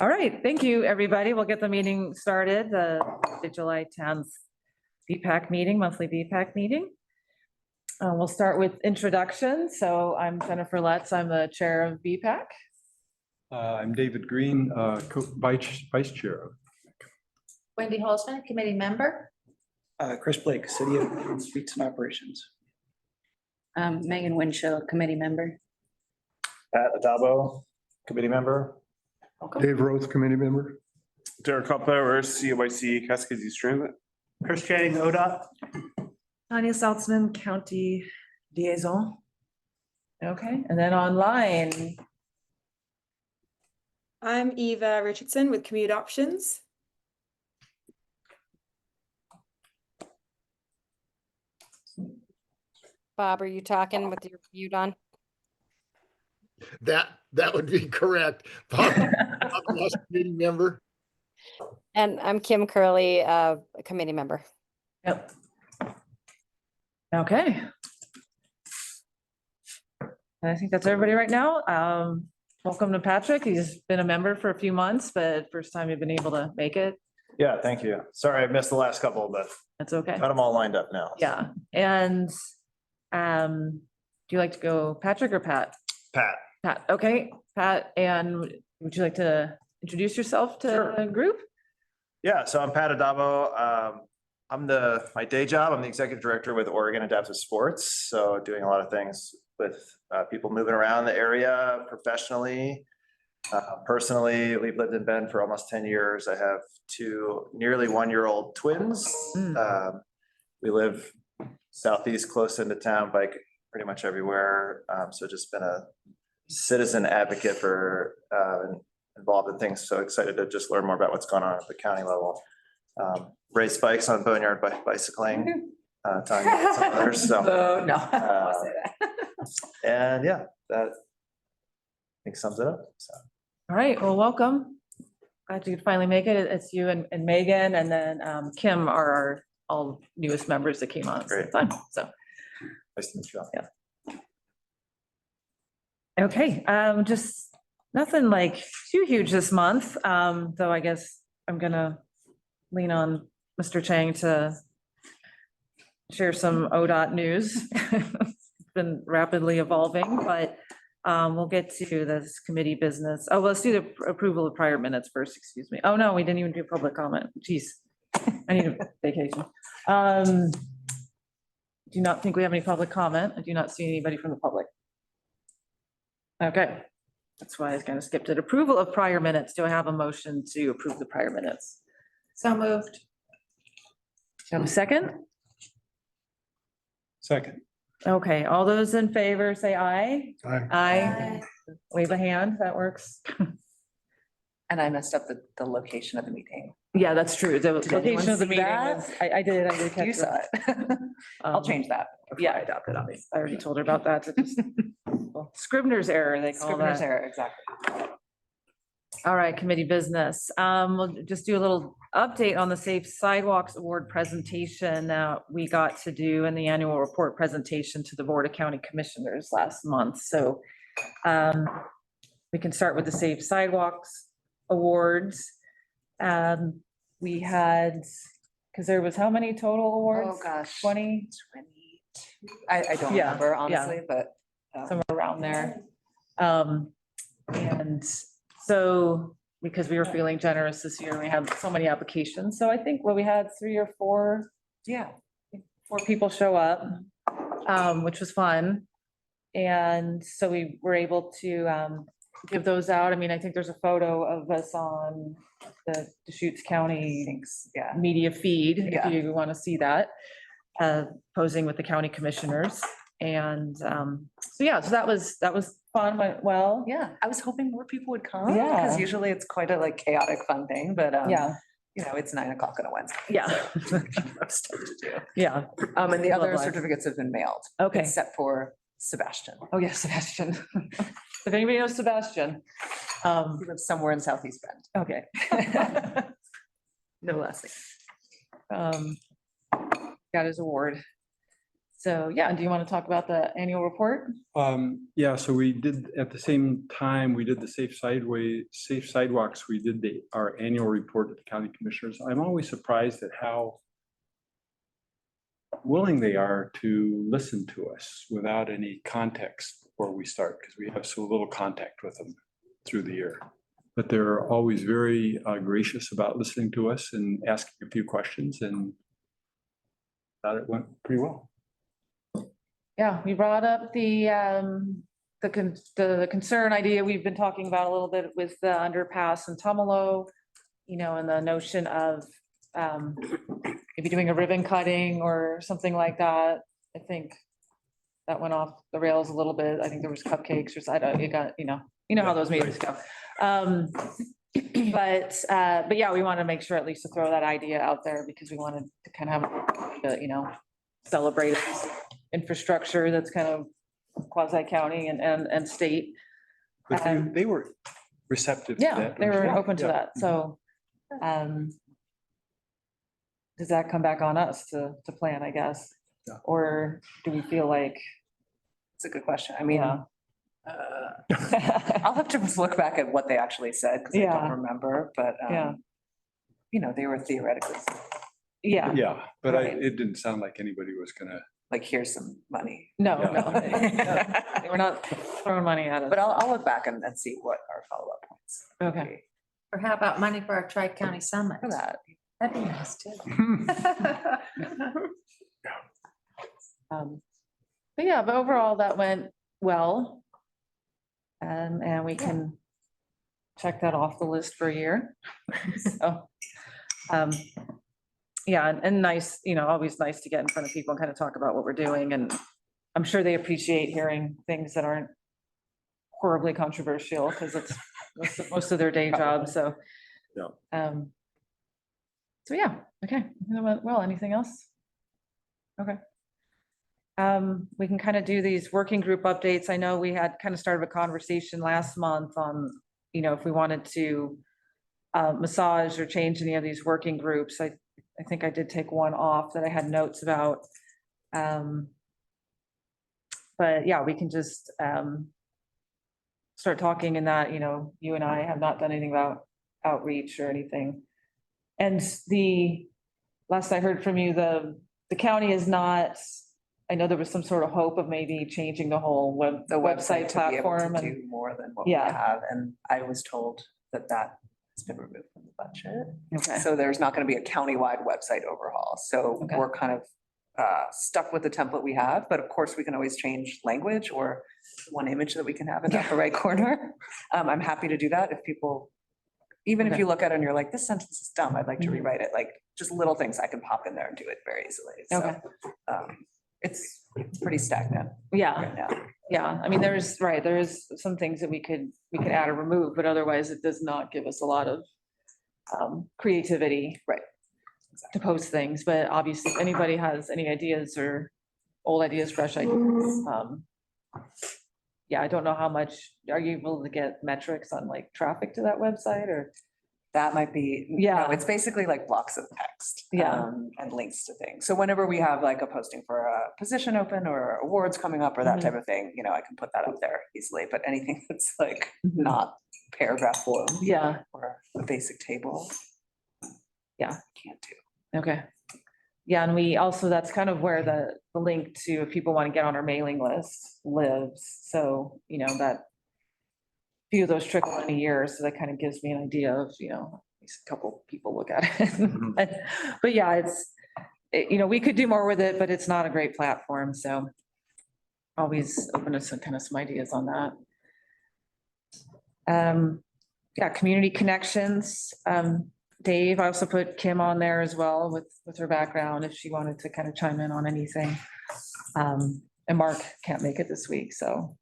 All right, thank you, everybody. We'll get the meeting started, the July 10th BPAC meeting, monthly BPAC meeting. We'll start with introduction. So I'm Jennifer Letts. I'm the chair of BPAC. I'm David Green, vice chair. Wendy Holzman, committee member. Chris Blake, City of Streets and Operations. Megan Winchell, committee member. Pat Adabo, committee member. Dave Rhodes, committee member. Derek Hopper, CYC Cascades East Transit. Chris Channing, ODOT. Tanya Saltzman, county liaison. Okay, and then online. I'm Eva Richardson with Commute Options. Bob, are you talking with your mute on? That would be correct. Bob, last meeting member. And I'm Kim Curley, a committee member. Yep. Okay. I think that's everybody right now. Welcome to Patrick. He's been a member for a few months, but first time you've been able to make it. Yeah, thank you. Sorry, I missed the last couple, but That's okay. got them all lined up now. Yeah, and do you like to go Patrick or Pat? Pat. Pat, okay, Pat, and would you like to introduce yourself to Sure. the group? Yeah, so I'm Pat Adabo. My day job, I'm the executive director with Oregon Adaptive Sports. So doing a lot of things with people moving around the area professionally. Personally, we've lived in Bend for almost 10 years. I have two nearly 1-year-old twins. We live southeast, close into town, bike pretty much everywhere. So just been a citizen advocate for involved in things. So excited to just learn more about what's going on at the county level. Race bikes on Boneyard bicycling. Tanya and some others. So, No. I'll say that. and yeah, that I think sums it up. So. All right, well, welcome. Glad you could finally make it. It's you and Megan, and then Kim are our all newest members that came on. Great. So, Nice to meet you all. Yeah. Okay, just nothing like too huge this month, though I guess I'm gonna lean on Mr. Chang to share some ODOT news. It's been rapidly evolving, but we'll get to this committee business. Oh, let's do the approval of prior minutes first, excuse me. Oh, no, we didn't even do public comment. Geez, I need a vacation. Do not think we have any public comment. I do not see anybody from the public. Okay, that's why I was gonna skip it. Approval of prior minutes. Do I have a motion to approve the prior minutes? So moved. Do you have a second? Second. Okay, all those in favor, say aye. Aye. Aye. Wave a hand, that works. And I messed up the location of the meeting. Yeah, that's true. The Did anyone location of the see meeting that? was, I did catch You saw that. it. I'll change that. Yeah, I adopted it. I already told her about that. So just- well, Scrivener's error, they call Scrivener's that. error, exactly. All right, committee business. We'll just do a little update on the Safe Sidewalks Award presentation that we got to do in the annual report presentation to the Board of County Commissioners last month. So we can start with the Safe Sidewalks Awards. We had, because there was how many total awards? Oh, gosh. 20, 22. I don't Yeah, remember, yeah. honestly, but. somewhere around there. And so, because we were feeling generous this year, we had so many applications. So I think we had 3 or 4, Yeah. 4 people show up, which was fun. And so we were able to give those out. I mean, I think there's a photo of us on the Deschutes County Thanks, yeah. media feed, Yeah. if you want to see that, posing with the county commissioners. And so, yeah, so that was fun, went well. Yeah, I was hoping more people would come. Yeah. Because usually it's quite a like chaotic fun thing, but Yeah, you know, it's 9 o'clock on a Wednesday. yeah, so lots stuff to do. yeah. And the Love other life. certificates have been mailed. Okay. Except for Sebastian. Oh, yeah, Sebastian. If anybody knows Sebastian. He lives somewhere in Southeast Bend. Okay. No less. Got his award. So, yeah, do you want to talk about the annual report? Yeah, so we did, at the same time, we did the safe sidewalks, we did our annual report to the county commissioners. I'm always surprised at how willing they are to listen to us without any context before we start, because we have so little contact with them through the year. But they're always very gracious about listening to us and asking a few questions, and thought it went pretty well. Yeah, we brought up the concern idea we've been talking about a little bit with the underpass in Tumalo, and the notion of maybe doing a ribbon cutting or something like that. I think that went off the rails a little bit. I think there was cupcakes or I don't, how those meetings go. But yeah, we want to make sure at least to throw that idea out there because we wanted to kind of have, celebrate infrastructure that's kind of quasi-county and state. But they were receptive to Yeah, that. they were open to Yeah. that. So, does that come back on us to plan, I guess? Yeah. Or do we feel like, It's a good question. I mean, yeah. I'll have to look back at what they actually said, because I Yeah. don't remember, but, Yeah. They were theoretically, Yeah, Yeah, but Right. it didn't sound like anybody was gonna. like, here's some money. no, Yeah. no, we're not throwing money at it. But I'll look back and see what our follow-up points. would Okay. be Or how about money for our Tri-County Summit? For that. That'd be nice too. But overall, that went well. And we can check that off the list for a year. So, yeah, and nice, always nice to get in front of people and kind of talk about what we're doing. And I'm sure they appreciate hearing things that aren't horribly controversial because it's most of their day job. So, Yeah. So yeah, okay. Well, anything else? Okay. We can kind of do these working group updates. I know we had kind of started a conversation last month on, if we wanted to massage or change any of these working groups. I think I did take one off that I had notes about. But yeah, we can just start talking in that, you and I have not done anything about outreach or anything. And the last I heard from you, the county is not, I know there was some sort of hope of maybe changing the whole The website website to be able platform to and, do more than what we Yeah. have, and I was told that has been removed from the budget. okay, So there's not going to be a countywide website overhaul. So Okay. we're kind of stuck with the template we have, but of course we can always change language or one image that we can have in the upper right corner. I'm happy to do that if people, even if Okay. you look at it and you're like, this sentence is dumb, I'd like to Mhm. rewrite it, like just little things I can pop in there and do it very easily. So Okay. it's pretty stagnant yeah, right now. yeah. I mean, there is some things that we could add or remove, but otherwise it does not give us a lot of creativity. Right. To post things, but obviously if anybody has any ideas or old ideas, fresh ideas, yeah, I don't know how much, are you able to get metrics on like traffic to that website or? That might be, Yeah. it's basically like blocks of text. Yeah. And links to things. So whenever we have like a posting for a position open or awards coming up or that Mhm. type of thing, I can put that up there easily, but anything that's like Mhm. not paragraph form Yeah, or a basic table. Yeah. Can't do. okay. Yeah, and we also, that's kind of where the link to if people want to get on our mailing list lives. So, that few of those trickle in a year, so that kind of gives me an idea of, at least a couple people look at it. But yeah, we could do more with it, but it's not a great platform, so always open to some ideas on that. Yeah, community connections. Dave, I also put Kim on there as well with her background, if she wanted to kind of chime in on anything. And Mark can't make it this week, so.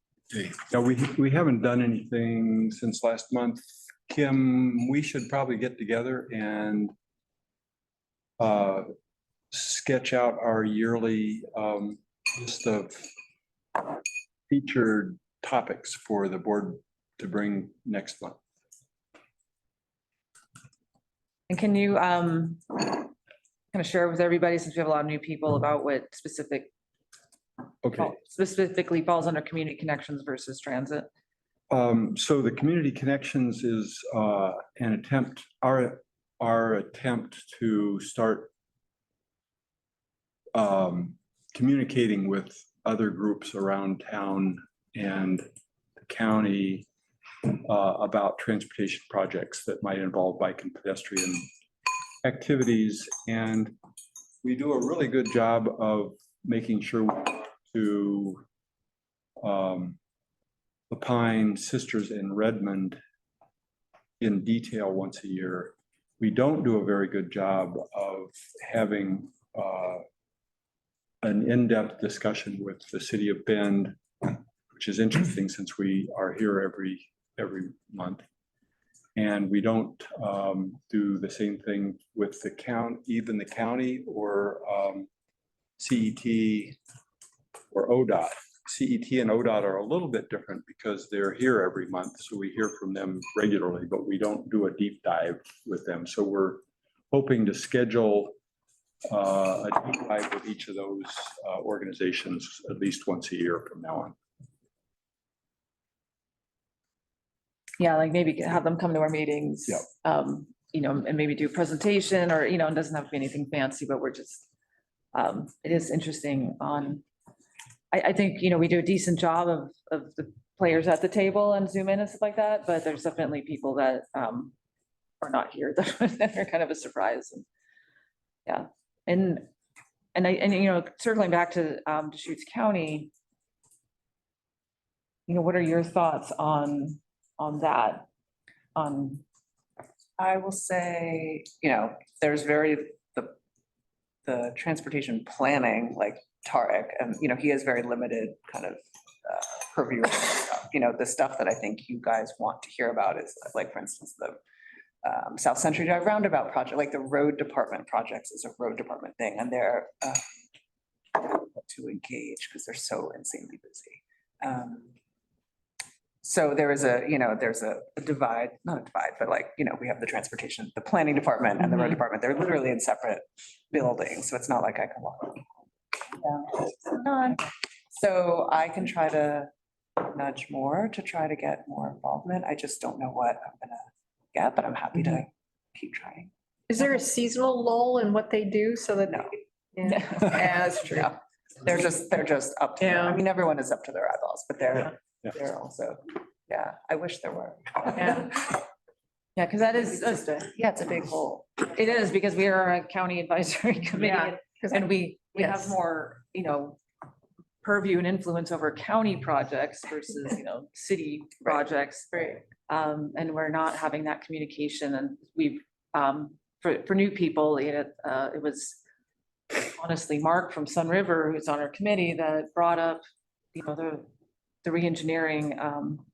No, we haven't done anything since last month. Kim, we should probably get together and sketch out our yearly list of featured topics for the board to bring next month. And can you kind of share with everybody, since we have a lot of new people, about what specific Okay. specifically falls under community connections versus transit. So the community connections is an attempt, our attempt to start communicating with other groups around town and the county about transportation projects that might involve bike and pedestrian activities. And we do a really good job of making sure we talk to the Pine Sisters in Redmond in detail once a year. We don't do a very good job of having an in-depth discussion with the city of Bend, which is interesting since we are here every month. And we don't do the same thing with the county, even the county or CET or ODOT. CET and ODOT are a little bit different because they're here every month. So we hear from them regularly, but we don't do a deep dive with them. So we're hoping to schedule a deep dive with each of those organizations at least once a year from now on. Yeah, like maybe have them come to our meetings. Yeah. You know, and maybe do a presentation or, you know, it doesn't have to be anything fancy, but we're just, it is interesting on, I think, you know, we do a decent job of the players at the table and Zoom in and stuff like that, but there's definitely people that are not here that are kind of a surprise. And yeah, and you know, circling back to Deschutes County, you know, what are your thoughts on that? I will say, you know, there's the transportation planning, like Tarek, and, you know, he has very limited kind of purview of stuff. You know, the stuff that I think you guys want to hear about is like, for instance, the South Century Drive roundabout project, like the road department projects is a road department thing, and they're to engage because they're so insanely busy. So there is there's a divide, not a divide, but like, you know, we have the transportation, the planning department and the road department. They're literally in separate buildings. So it's not like I can walk down. So I can try to nudge more to try to get more involvement. I just don't know what I'm gonna get, but I'm happy to keep trying. Is there a seasonal lull in what they do so that? No. Yeah, That's true. They're just up to, Yeah. I mean, everyone is up to their eyeballs, but Yeah. they're also, yeah, I wish there were. Yeah. Yeah, because that is, Yeah, it's a big hole. it is because we are a county advisory Yeah, committee and we have Yes. more, you know, purview and influence over county projects versus, you know, city Right. projects. Right. And we're not having that communication and we've, for new people, it was honestly Mark from Sun River, who's on our committee, that brought up, you know, the re-engineering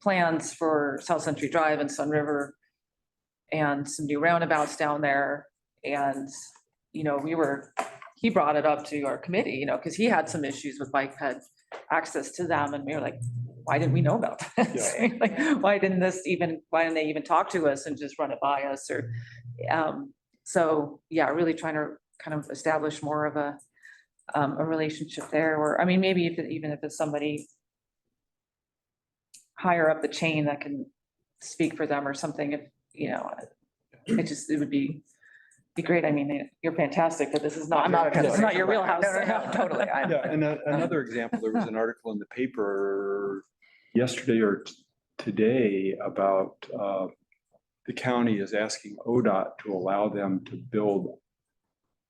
plans for South Century Drive and Sun River and some new roundabouts down there. And, you know, he brought it up to our committee, you know, because he had some issues with bike ped access to them. And we were like, why didn't we know about this? Like, why didn't they even talk to us and just run it by us? Or, so yeah, really trying to kind of establish more of a relationship there, or, I mean, maybe even if it's somebody higher up the chain that can speak for them or something, if, you know, it would be great. I mean, you're fantastic, but this is not, this is not your wheelhouse. No, totally. Yeah, and another example, there was an article in the paper yesterday or today about the county is asking ODOT to allow them to build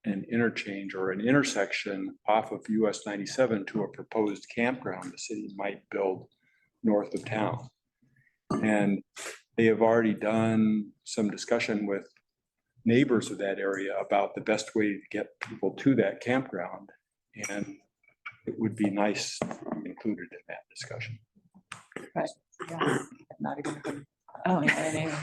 an interchange or an intersection off of US 97 to a proposed campground the city might build north of town. And they have already done some discussion with neighbors of that area about the best way to get people to that campground. And it would be nice to be included in that discussion. Not even. Oh, yeah,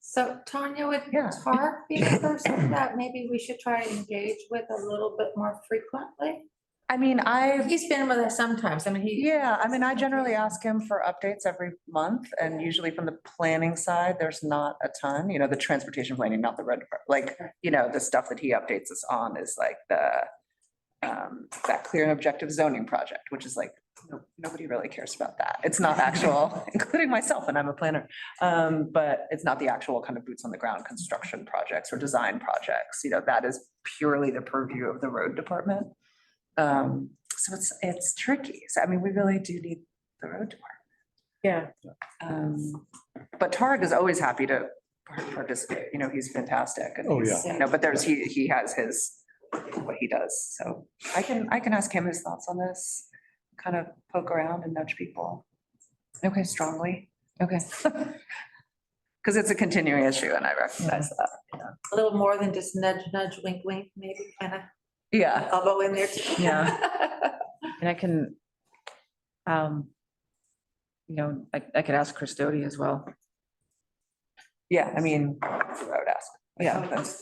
So Tanya, would Yeah. Tark be the person that maybe we should try to engage with a little bit more frequently? I mean, He's been with us sometimes. I mean, I generally ask him for updates every month, and usually from the planning side, there's not a ton, you know, the transportation planning, not the red, like, you know, the stuff that he updates us on is like that clear and objective zoning project, which is like, nobody really cares about that. It's not actual, including myself, and I'm a planner. But it's not the actual kind of boots on the ground construction projects or design projects, that is purely the purview of the road department. So it's tricky. So I mean, we really do need the road department. Yeah. But Tarek is always happy to participate, he's fantastic. And Oh, he's, yeah. but he has what he does. So I can ask him his thoughts on this, kind of poke around and nudge people. Okay, strongly. Okay. Because it's a continuing issue and I recognize that. A little more than just nudge, nudge, wink, wink, maybe kind of Yeah. elbow in there too. Yeah. And I can, I could ask Chris Doty as well. Yeah, I mean, that's what I would ask. Yeah, that's,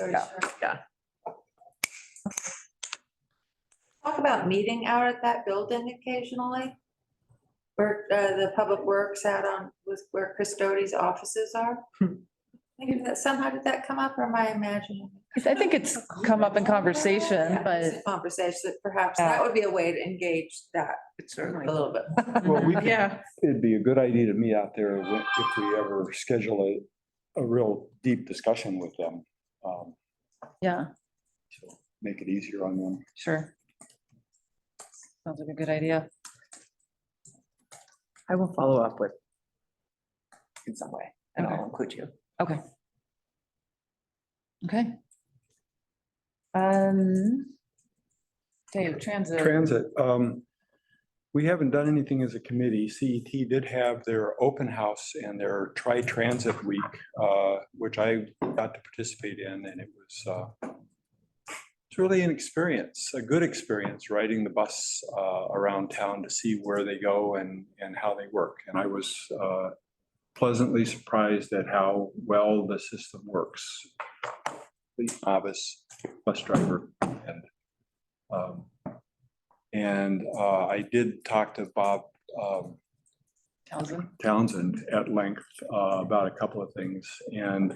yeah. Talk about meeting out at that building occasionally. Where the public works out on, was where Chris Doty's offices are. Maybe that somehow did that come up or am I imagining? I think it's come up in conversation, Yeah, but it's a conversation that perhaps that would be a way to engage that It's certainly. a little bit. Well, we could- yeah, It'd be a good idea to meet out there if we ever schedule a real deep discussion with them. yeah, So make it easier on them. sure. Sounds like a good idea. I will follow up with in some way and I'll include you. Okay. Okay. Dave, transit. Transit, we haven't done anything as a committee. CET did have their open house and their tri-transit week, which I got to participate in, and it was it's really an experience, a good experience, riding the bus around town to see where they go and how they work. And I was pleasantly surprised at how well the system works. The novice bus driver and I did talk to Bob Townsend at length about a couple of things. And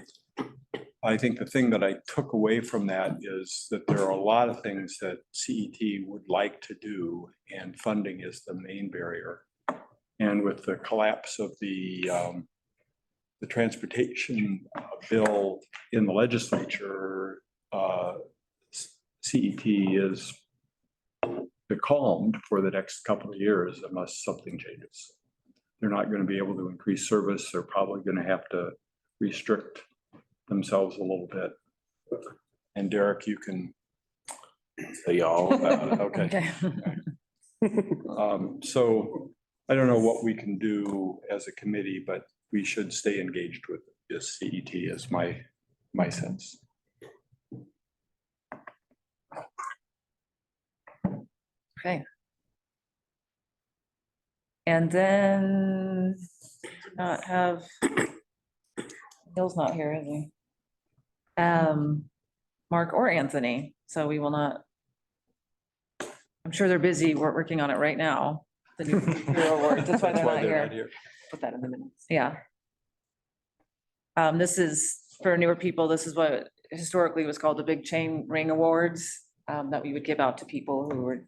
I think the thing that I took away from that is that there are a lot of things that CET would like to do, and funding is the main barrier. And with the collapse of the transportation bill in the legislature, CET is calmed for the next couple of years unless something changes. They're not going to be able to increase service. They're probably going to have to restrict themselves a little bit. And Derek, you can say all about it. Okay. So I don't know what we can do as a committee, but we should stay engaged with this CET is my sense. Okay. And then not have, Bill's not here, is he? Mark or Anthony, so we will not. I'm sure they're busy, we're working on it right now. The new hero awards, that's why they're not here. Put that in the minutes. Yeah. This is for newer people, this is what historically was called the Big Chain Ring Awards, that we would give out to people who were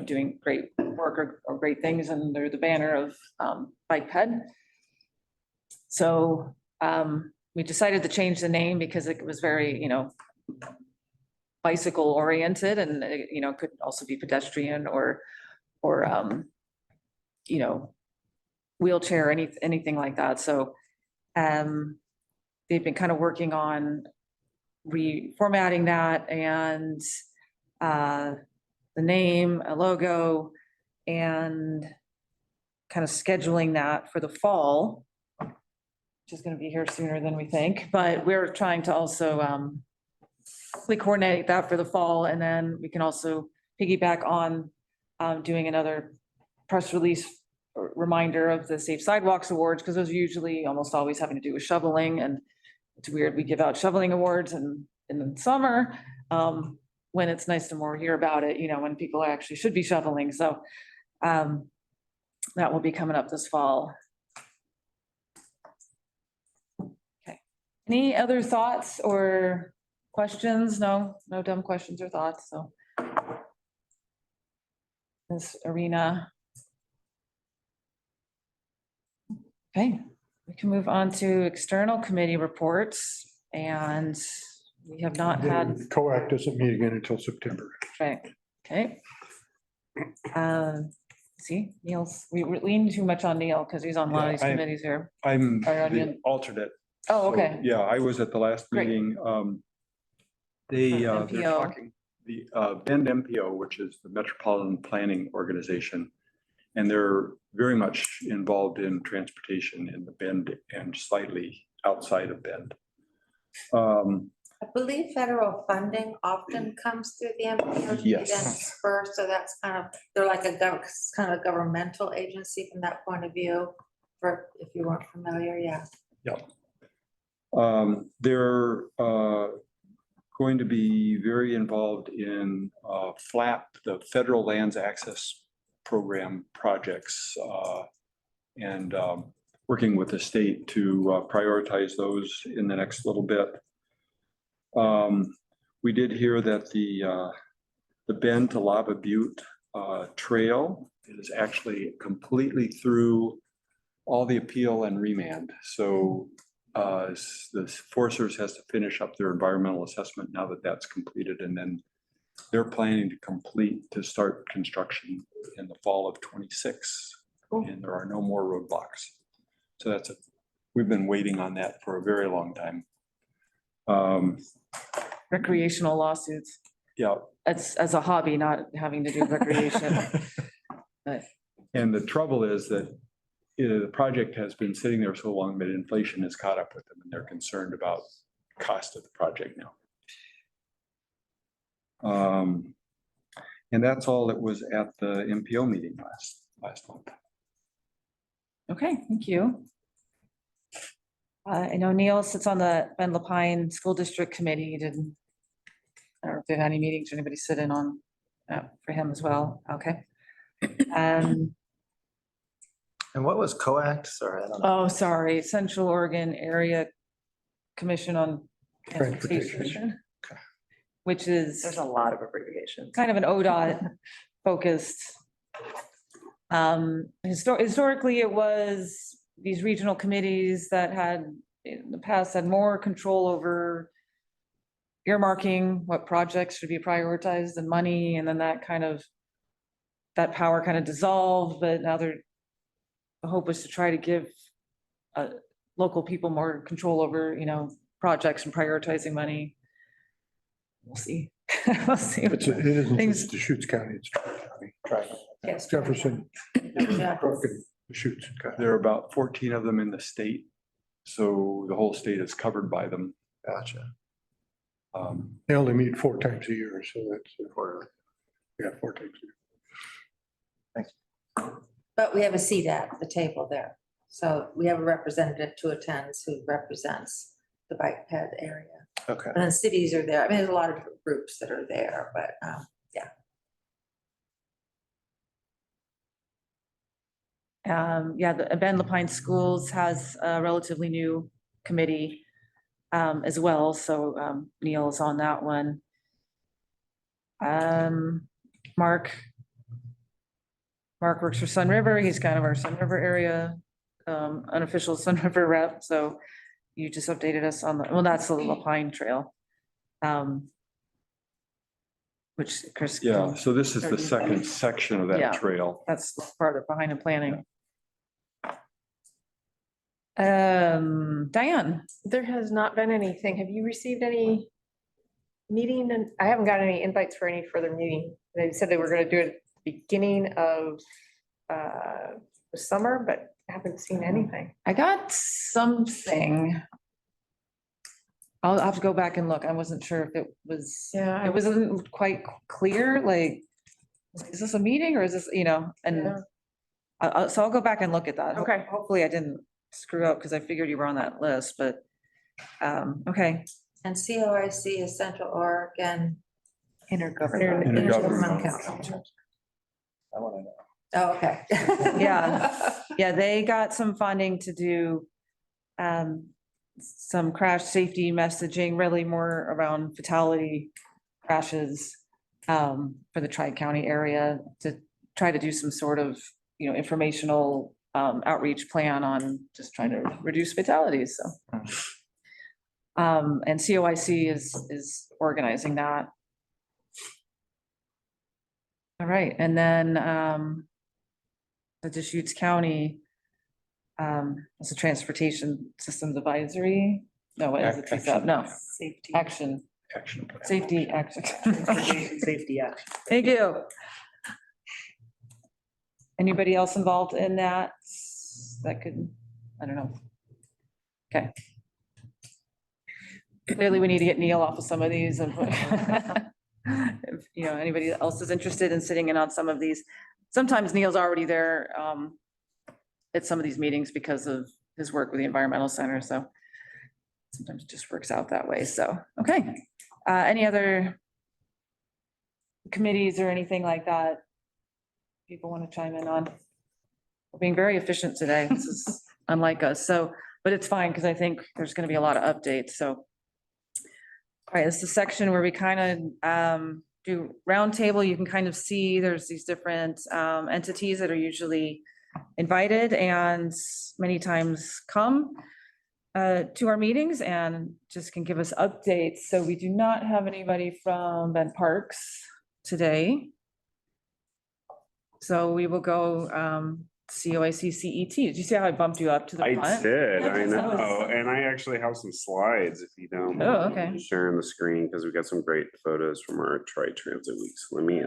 doing great work or great things under the banner of Bike Ped. So we decided to change the name because it was very, bicycle oriented, and could also be pedestrian or wheelchair, anything like that. So they've been kind of working on reformatting that and the name, a logo, and kind of scheduling that for the fall, which is going to be here sooner than we think. But we're trying to also we coordinate that for the fall, and then we can also piggyback on doing another press release reminder of the Safe Sidewalks Awards, because those are usually almost always having to do with shoveling, and it's weird, we give out shoveling awards in the summer, when it's nice to more hear about it, when people actually should be shoveling. So that will be coming up this fall. Okay. Any other thoughts or questions? No dumb questions or thoughts, so. this arena. Okay, we can move on to external committee reports, and we have not had, COAC doesn't meet again until September. right, okay. See, Neil's, we lean too much on Neil because he's on a lot of these Yeah, committees here. I'm Are you the on- alternate. Oh, So, okay. Yeah, I was at the last Great. meeting. They're MPO. talking, the Bend MPO, which is the Metropolitan Planning Organization. And they're very much involved in transportation in the Bend and slightly outside of Bend. I believe federal funding often comes through the MPO. Yes. First, so that's kind of, they're like a kind of governmental agency from that point of view, for, if you weren't familiar, yeah. They're going to be very involved in FLAP, the Federal Lands Access Program projects, and working with the state to prioritize those in the next little bit. We did hear that the Bend to Lava Butte trail is actually completely through all the appeal and remand. So the Foresters has to finish up their environmental assessment now that that's completed, and then they're planning to start construction in the fall of 26. And there are no more roadblocks. So we've been waiting on that for a very long time. Recreational lawsuits. Yeah. As a hobby, not having to do recreation. But And the trouble is that the project has been sitting there so long that inflation has caught up with them, and they're concerned about the cost of the project now. And that's all that was at the MPO meeting last month. Okay, thank you. I know Neil sits on the Bend Lapine School District Committee. I don't know if there are any meetings, or anybody sit in on for him as well. Okay. And what was COACT? Sorry, I don't know. Oh, sorry, Central Oregon Area Commission on Transportation. Transportation, which is There's a lot of abbreviations. kind of an ODOT focused. Historically, it was these regional committees that had in the past had more control over earmarking what projects should be prioritized and money, and then that power kind of dissolved, but now the hope was to try to give local people more control over, projects and prioritizing money. We'll see. We'll see. It isn't Things- just Deschutes County, it's Tri-County. Yes. Jefferson, Yeah. Crook, and Deschutes County. There are about 14 of them in the state. So the whole state is covered by them. Gotcha. They only meet 4 times a year, so that's, Quarterly. yeah, 4 times a year. But we have a seat at the table there. So we have a representative who attends who represents the bike ped area. Okay. And then cities are there. I mean, there's a lot of groups that are there, but yeah. The Bend Lapine Schools has a relatively new committee as well, so Neil's on that one. Mark works for Sun River. He's kind of our Sun River area unofficial Sun River rep, so you just updated us on that's the Lapine Trail. Which Chris. Yeah, so this is the second section of Yeah. that trail. That's part of behind the planning. Diane, There has not been anything. Have you received any meeting? And I haven't got any invites for any further meeting. They said they were gonna do it at the beginning of the summer, but I haven't seen anything. I got something. I'll have to go back and look. I wasn't sure if it was, Yeah. it wasn't quite clear, like, is this a meeting or is this, and so I'll go back and look at that. Okay. Hopefully I didn't screw up because I figured you were on that list, but, okay. And COIC is Central Oregon Intergovernmental. Intergovernmental Council. I want to know. Oh, okay. Yeah, they got some funding to do some crash safety messaging, really more around fatality crashes for the Tri-County area to try to do some sort of, informational outreach plan on just trying to reduce fatalities, so. And COIC is organizing that. All right, and then the Deschutes County it's a transportation systems advisory. No, what is it? Action. No, Safety. action, Action plan. safety, action. Safety action. Thank you. Anybody else involved in that? That could, I don't know. Okay. Clearly, we need to get Neil off of some of these and if, anybody else is interested in sitting in on some of these. Sometimes Neil's already there at some of these meetings because of his work with the Environmental Center, so sometimes it just works out that way, so, okay. Any other committees or anything like that people want to chime in on? We're being very efficient today. This is unlike us, so, but it's fine because I think there's going to be a lot of updates, so. All right, this is the section where we kind of do roundtable. You can kind of see there's these different entities that are usually invited and many times come to our meetings and just can give us updates. So we do not have anybody from Ben Parks today. So we will go COIC CET. Did you see how I bumped you up to the I front? did, Yeah, I that was- know, and I actually have some slides if you don't. Oh, mind okay. Sharing the screen, because we got some great photos from our tri-transit weeks. Let me,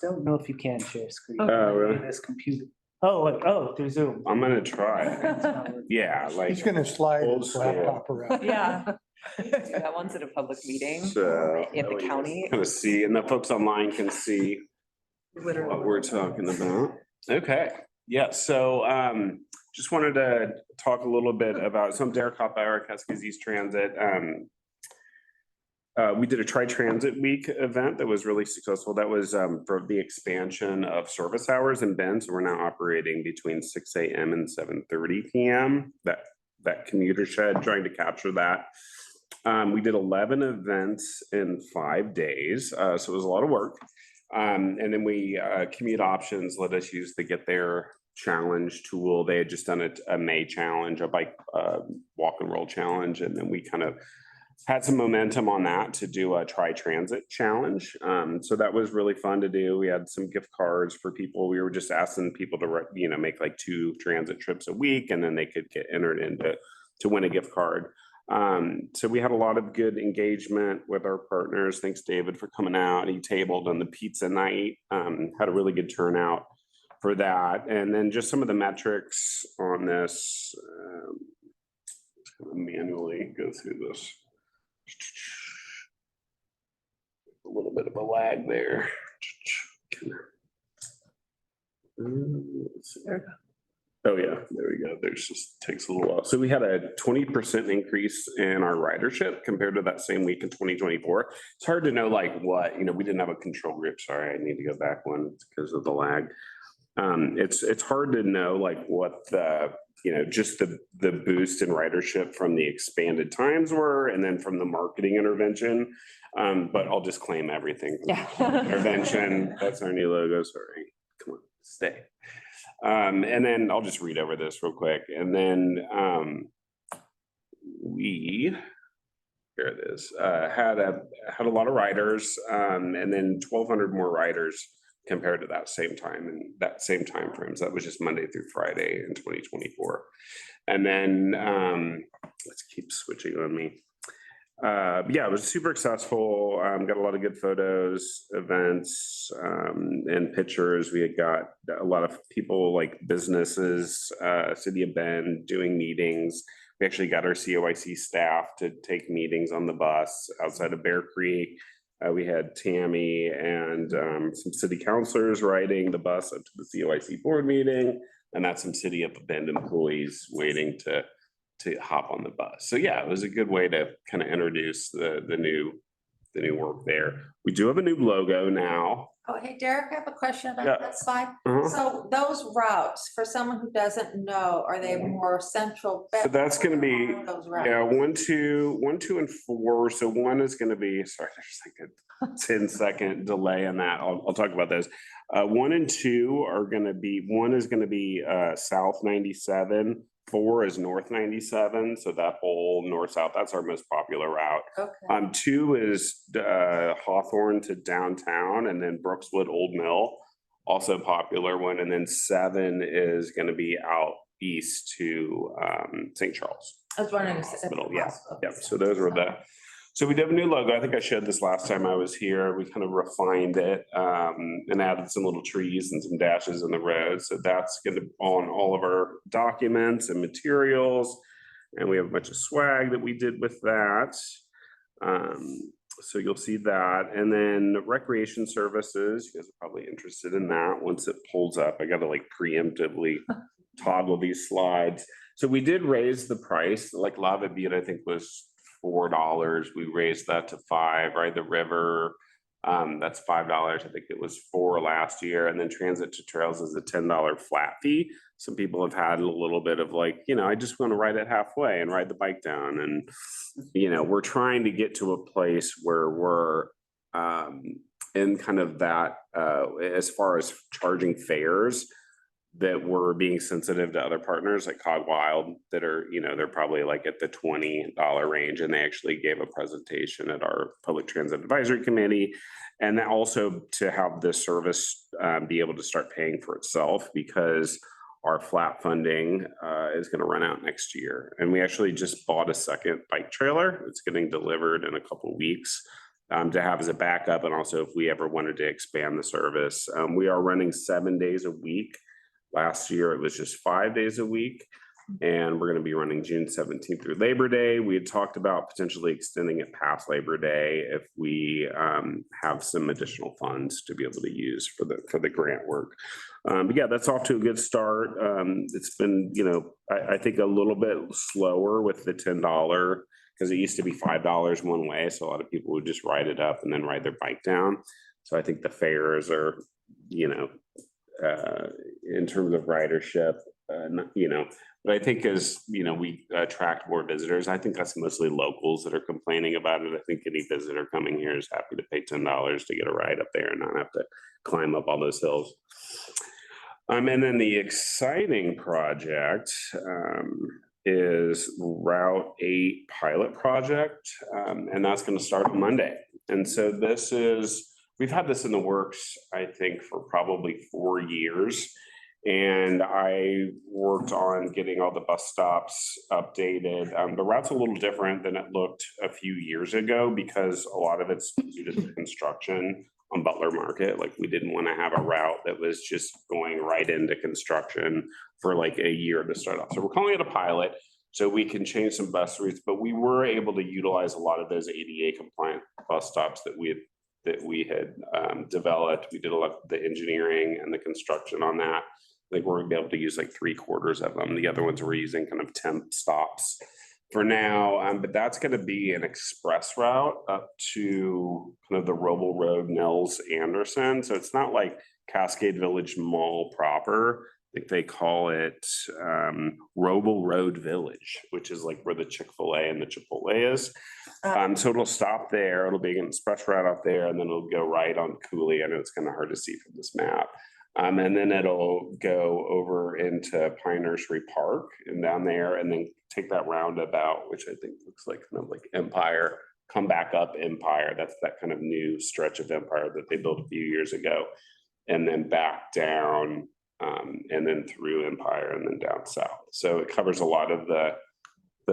Don't know if you can share screen. Oh, really? This computer. Through Zoom. I'm gonna try. Yeah, like. He's gonna slide Old his school. laptop around. Yeah. That one's at a public meeting So. in the county. Kind of see, and the folks online can see what we're talking about. Okay, yeah, so just wanted to talk a little bit about, so I'm Derek Hoffbauer, Cascades East Transit. We did a Tri-Transit Week event that was really successful. That was for the expansion of service hours in Bend. So we're now operating between 6 a.m. and 7:30 p.m. That commuter shed, trying to capture that. We did 11 events in 5 days, so it was a lot of work. And then we Commute Options let us use the Get There Challenge tool. They had just done a May challenge, a bike walk and roll challenge, and then we kind of had some momentum on that to do a Tri-Transit challenge. So that was really fun to do. We had some gift cards for people. We were just asking people to make like 2 transit trips a week, and then they could get entered into to win a gift card. So we had a lot of good engagement with our partners. Thanks, David, for coming out. He tabled on the pizza night, had a really good turnout for that. And then just some of the metrics on this, just gonna manually go through this. A little bit of a lag there. Let's see. Oh yeah, there we go. There's just takes a little while. So we had a 20% increase in our ridership compared to that same week in 2024. It's hard to know like what, we didn't have a control group. Sorry, I need to go back one because of the lag. It's hard to know like what the, just the boost in ridership from the expanded times were, and then from the marketing intervention. But I'll just claim everything. Yeah. Intervention, that's our new logo, sorry. Come on, stay. And then I'll just read over this real quick. And then here it is, had a lot of riders, and then 1,200 more riders compared to that same time and that same time frames. That was just Monday through Friday in 2024. And then let's keep switching on me. Yeah, it was super successful. Got a lot of good photos, events, and pictures. We had got a lot of people like businesses, City of Bend doing meetings. We actually got our COIC staff to take meetings on the bus outside of Bear Creek. We had Tammy and some city councilors riding the bus up to the COIC board meeting, and that's some City of Bend employees waiting to hop on the bus. So yeah, it was a good way to kind of introduce the the new work there. We do have a new logo now. Oh, hey, Derek, I have a question Yeah. about that slide. Uh-huh. So those routes, for someone who doesn't know, are they more central? So that's gonna be, Those yeah, routes? 1, 2, 1, 2, and 4. So 1 is gonna be, sorry, there's like a 10-second delay on that. I'll talk about those. 1 and 2 are gonna be, 1 is gonna be South 97. 4 is North 97. So that whole north-south, that's our most popular route. Okay. 2 is Hawthorne to downtown, and then Brookswood Old Mill, also a popular one. And then 7 is gonna be out east to St. Charles. I was wondering. Hospital, yeah. Yep, so those were so we did have a new logo. I think I showed this last time I was here. We kind of refined it and added some little trees and some dashes in the road. So that's gonna be on all of our documents and materials. And we have a bunch of swag that we did with that. So you'll see that. And then recreation services, you guys are probably interested in that once it pulls up. I gotta like preemptively toggle these slides. So we did raise the price, like Lava Beat, I think was $4. We raised that to $5, right? The river, that's $5. I think it was $4 last year. And then transit to trails is a $10 flat fee. Some people have had a little bit of like, I just want to ride it halfway and ride the bike down. And, we're trying to get to a place where we're in kind of that, as far as charging fares, that we're being sensitive to other partners like Cog Wild that are, they're probably like at the $20 range. And they actually gave a presentation at our Public Transit Advisory Committee. And then also to have this service be able to start paying for itself, because our flat funding is going to run out next year. And we actually just bought a second bike trailer. It's getting delivered in a couple of weeks to have as a backup. And also if we ever wanted to expand the service, we are running 7 days a week. Last year, it was just 5 days a week, and we're going to be running June 17th through Labor Day. We had talked about potentially extending it past Labor Day if we have some additional funds to be able to use for the grant work. But yeah, that's off to a good start. It's been, I think a little bit slower with the $10 because it used to be $5 one way, so a lot of people would just ride it up and then ride their bike down. So I think the fares are, in terms of ridership, but I think as, we attract more visitors, I think that's mostly locals that are complaining about it. I think any visitor coming here is happy to pay $10 to get a ride up there and not have to climb up all those hills. And then the exciting project is Route 8 pilot project, and that's going to start on Monday. And so we've had this in the works, I think, for probably 4 years. And I worked on getting all the bus stops updated. The route's a little different than it looked a few years ago because a lot of it's due to the construction on Butler Market. Like we didn't want to have a route that was just going right into construction for like a year to start off. So we're calling it a pilot so we can change some bus routes, but we were able to utilize a lot of those ADA compliant bus stops that we had developed. We did a lot of the engineering and the construction on that. I think we're gonna be able to use like 3/4 of them. The other ones we're using kind of temp stops for now, but that's gonna be an express route up to kind of the Roble Road, Nels Anderson. So it's not like Cascade Village Mall proper. I think they call it Roble Road Village, which is like where the Chick-fil-A and the Chipotle is. So it'll stop there. It'll be an express route up there, and then it'll go right on Cooley. I know it's kind of hard to see from this map. And then it'll go over into Pine Nursery Park and down there, and then take that roundabout, which I think looks like kind of like Empire, come back up Empire. That's that kind of new stretch of Empire that they built a few years ago, and then back down, and then through Empire and then down south. So it covers a lot of the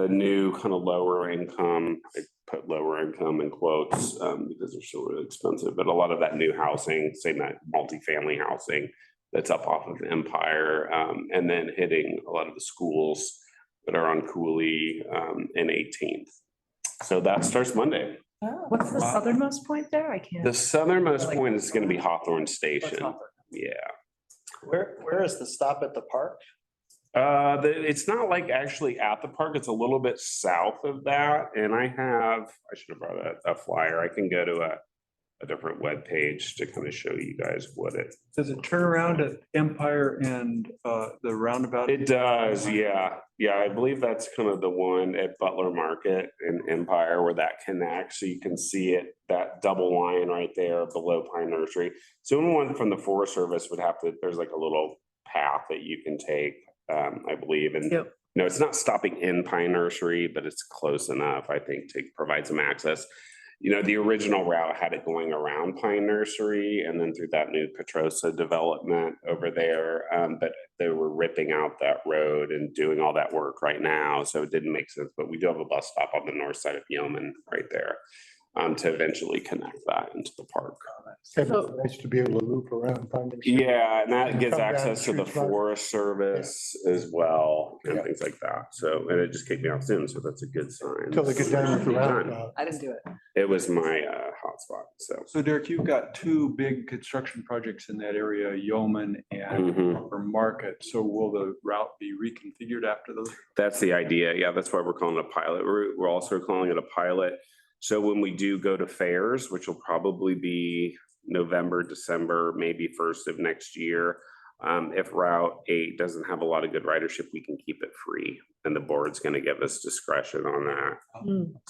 new kind of lower income. I put lower income in quotes because they're still really expensive, but a lot of that new housing, say that multifamily housing that's up off of Empire, and then hitting a lot of the schools that are on Cooley and 18th. So that starts Monday. What's the southernmost point there? I can't. The southernmost point is going to be Hawthorne Station. Hawthorne? Yeah. Where is the stop at the park? It's not like actually at the park, it's a little bit south of that, and I should have brought a flyer. I can go to a different webpage to kind of show you guys what it. Does it turn around at Empire and the roundabout? It does, yeah. Yeah, I believe that's kind of the one at Butler Market in Empire where that connects. So you can see it, that double line right there below Pine Nursery. So anyone from the Forest Service would have to, there's like a little path that you can take, I believe. And Yep. no, it's not stopping in Pine Nursery, but it's close enough, I think, to provide some access. You know, the original route had it going around Pine Nursery and then through that new Petrosa development over there. But they were ripping out that road and doing all that work right now. So it didn't make sense, but we do have a bus stop on the north side of Yeoman right there to eventually connect that into the park. It'd be nice to be able to loop around. Yeah, and that gives Come down access to the Street Front. Forest Service as well and Yeah. things like that. So, and it just kicked me off soon, so that's a good sign. Till they get down to the roundabout. I didn't do it. It was my hotspot, so. So Derek, you've got two big construction projects in that area, Yeoman and Mhm. Upper Market. So will the route be reconfigured after those? That's the idea. Yeah, that's why we're calling it a pilot route. We're also calling it a pilot. So when we do go to fairs, which will probably be November, December, maybe first of next year, if Route 8 doesn't have a lot of good ridership, we can keep it free. And the board's going to give us discretion on that.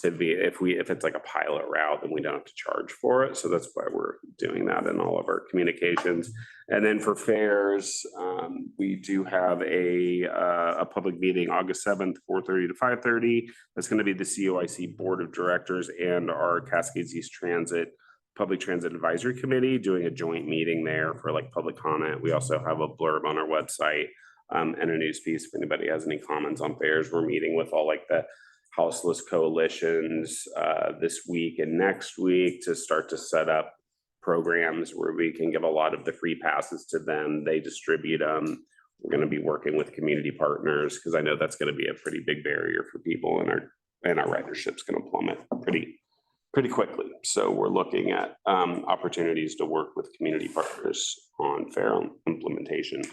To be, if it's like a pilot route, then we don't have to charge for it. So that's why we're doing that in all of our communications. And then for fairs, we do have a public meeting August 7th, 4:30 to 5:30. That's going to be the COIC Board of Directors and our Cascades East Public Transit Advisory Committee doing a joint meeting there for like public comment. We also have a blurb on our website and a news piece. If anybody has any comments on fairs, we're meeting with all like the houseless coalitions this week and next week to start to set up programs where we can give a lot of the free passes to them. They distribute them. We're going to be working with community partners because I know that's going to be a pretty big barrier for people, and our ridership's going to plummet pretty quickly. So we're looking at opportunities to work with community partners on fair implementation.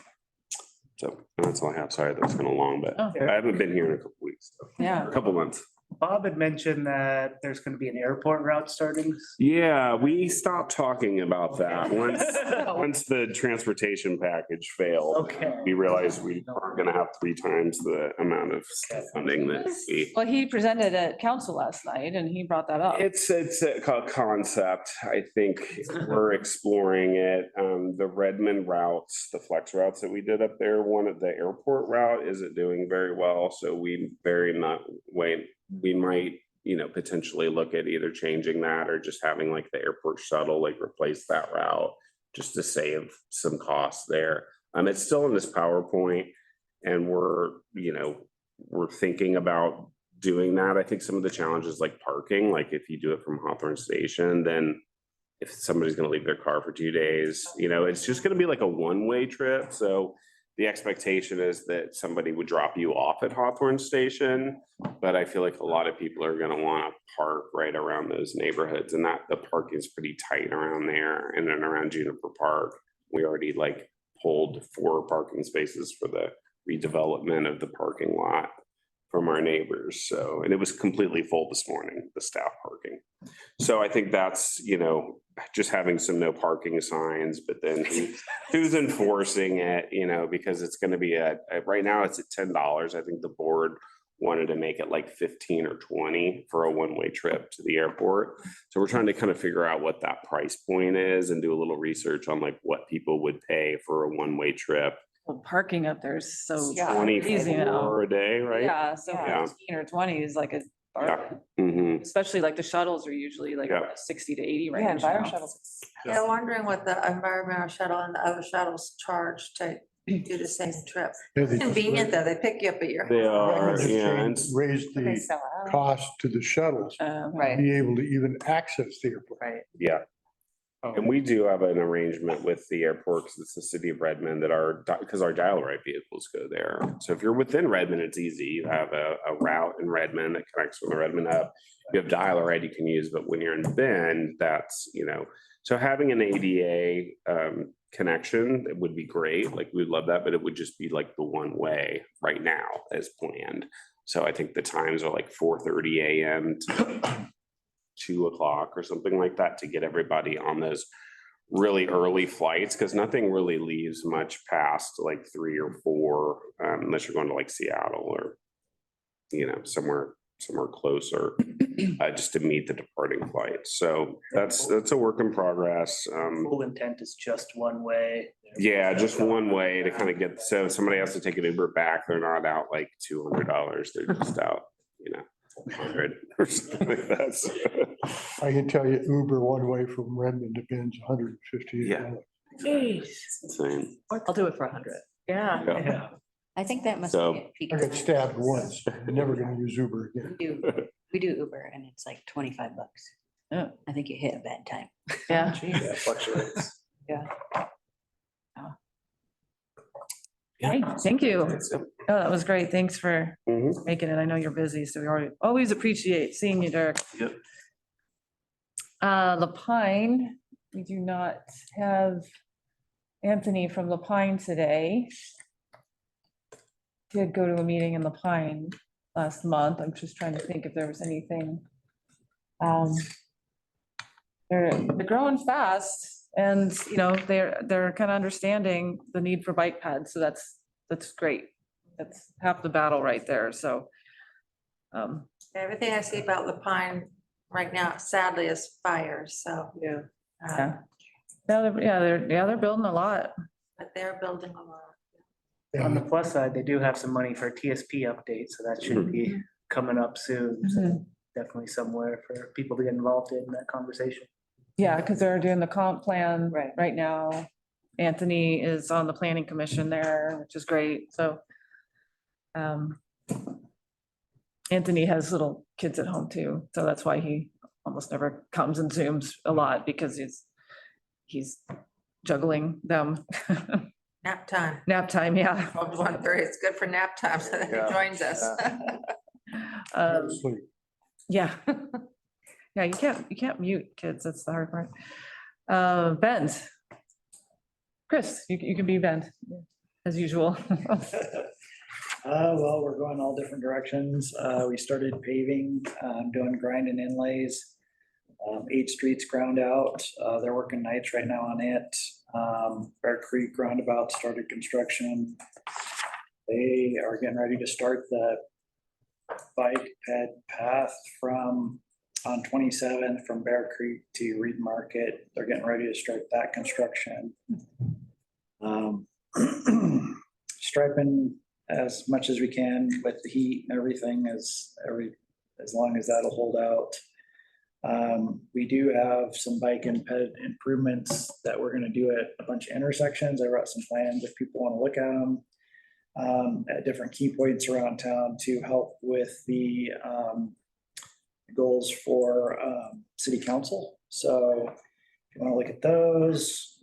So that's all I have. Sorry, that was kind of long, but Oh. I haven't been here in a couple weeks, so, Yeah. a couple months. Bob had mentioned that there's going to be an airport route starting. Yeah, we stopped talking about that once the transportation package failed. Okay. We realized we aren't gonna have 3 times the amount of funding that we. Well, he presented at council last night and he brought that up. It's a concept. I think we're exploring it. The Redmond routes, the flex routes that we did up there, one of the airport route isn't doing very well. So we might, potentially look at either changing that or just having like the airport shuttle, like replace that route just to save some costs there. It's still in this PowerPoint and we're thinking about doing that. I think some of the challenges like parking, like if you do it from Hawthorne Station, then if somebody's going to leave their car for 2 days, it's just going to be like a one-way trip. So the expectation is that somebody would drop you off at Hawthorne Station, but I feel like a lot of people are going to want to park right around those neighborhoods, and that the parking is pretty tight around there. And then around Juniper Park, we already like pulled 4 parking spaces for the redevelopment of the parking lot from our neighbors. So, and it was completely full this morning, the staff parking. So I think that's, just having some no parking signs, but then who's enforcing it, because it's going to be right now it's at $10. I think the board wanted to make it like 15 or 20 for a one-way trip to the airport. So we're trying to kind of figure out what that price point is and do a little research on like what people would pay for a one-way trip. Well, parking up there is so Yeah. easy now. 24 a day, right? Yeah, so Yeah. 15 or 20 is like a Yeah. bargain. Mhm. Especially like the shuttles are usually like Yeah. 60 to 80 Yeah, range environment now. shuttles. Yeah, wondering what the environmental shuttle and the other shuttles charge to do the same trip. Yeah, they just Convenient though, they pick you up at your. They are, just yeah, and raised They the sell out. cost to the shuttles, Right, be able to even access the airport. right. yeah. And we do have an arrangement with the airport, because it's the city of Redmond, that because our dial-a-ride vehicles go there. So if you're within Redmond, it's easy. You have a route in Redmond that connects from the Redmond up. You have dial-a-ride you can use, but when you're in Bend, that's, so having an ADA connection, it would be great. Like, we'd love that, but it would just be like the one way right now as planned. So I think the times are like 4:30 AM to 2 o'clock or something like that to get everybody on those really early flights, because nothing really leaves much past like 3 or 4, unless you're going to like Seattle or, you know, somewhere closer, just to meet the departing flights. So that's a work in progress. Full intent is just one way. Yeah, just one way to kind of get, so if somebody has to take an Uber back, they're not out like $200, they're just out, you know, 100 or something like that. So, I can tell you Uber one way from Redmond to Ben's $150. Yeah. Jeez. Same. I'll do it for 100. Yeah. Yeah. I think that must So- be at peak. I got stabbed once. I'm never gonna use Uber again. We do Uber and it's like $25. Yeah. I think you hit a bad time. Yeah. Yeah, fluctuates. Hey, thank you. Oh, that was great. Thanks for Mhm. making it. I know you're busy, so we always appreciate seeing you, Derek. Yep. Lapine, we do not have Anthony from Lapine today. Did go to a meeting in Lapine last month. I'm just trying to think if there was anything. They're growing fast and, you know, they're kind of understanding the need for bike pads. So that's great. That's half the battle right there. So. Everything I see about the Pine right now sadly is fires, so. Yeah. Yeah. They're building a lot. But they're building a lot. On the plus side, they do have some money for TSP updates, so that should be coming up soon. So definitely somewhere for people to get involved in that conversation. Yeah, because they're doing the comp plan Right. right now. Anthony is on the planning commission there, which is great, so. Anthony has little kids at home too, so that's why he almost never comes and Zooms a lot, because he's juggling them. Nap time. Nap time, yeah. 1:30, it's good for nap time, so that Yeah, he joins us. Sleep. Yeah. Yeah, you can't mute kids, that's the hard part. Bend. Chris, you can be Bend, as usual. Well, we're going all different directions. We started paving, doing grind and inlays. 8 streets ground out. They're working nights right now on it. Bear Creek roundabout started construction. They are getting ready to start the bike ped path on 27 from Bear Creek to Reed Market. They're getting ready to start that construction. Striping as much as we can with the heat and everything as long as that'll hold out. We do have some bike and ped improvements that we're gonna do at a bunch of intersections. I wrote some plans if people wanna look at them. At different key points around town to help with the goals for city council. So if you wanna look at those,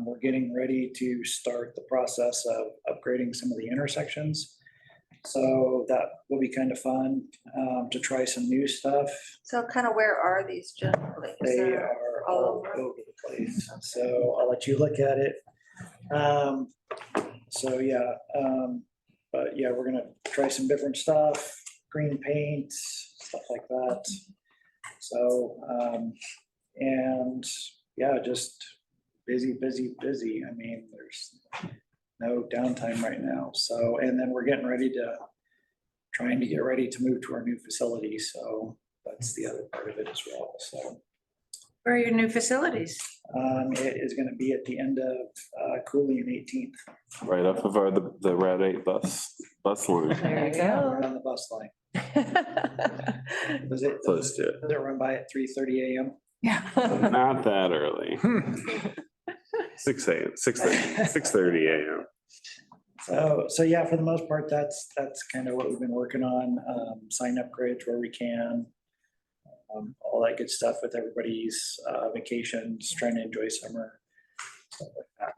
we're getting ready to start the process of upgrading some of the intersections. So that will be kind of fun to try some new stuff. So kind of where are these generally? Is They there- are all all over? over the place. So I'll let you look at it. So yeah, but yeah, we're gonna try some different stuff, green paint, stuff like that. So, and yeah, just busy. I mean, there's no downtime right now. So, and then we're trying to get ready to move to our new facility. So that's the other part of it as well. So Where are your new facilities? it is going to be at the end of Cooley and 18th. Right off of the Route 8 bus line. There you go. Right on the bus line. Does it Close to it. does it run by at 3:30 a.m.? Yeah. Not that early. 6 a.m., 6:30 a.m. So yeah, for the most part, that's kind of what we've been working on. Sign upgrades where we can. All that good stuff with everybody's vacations, trying to enjoy summer. Stuff like that.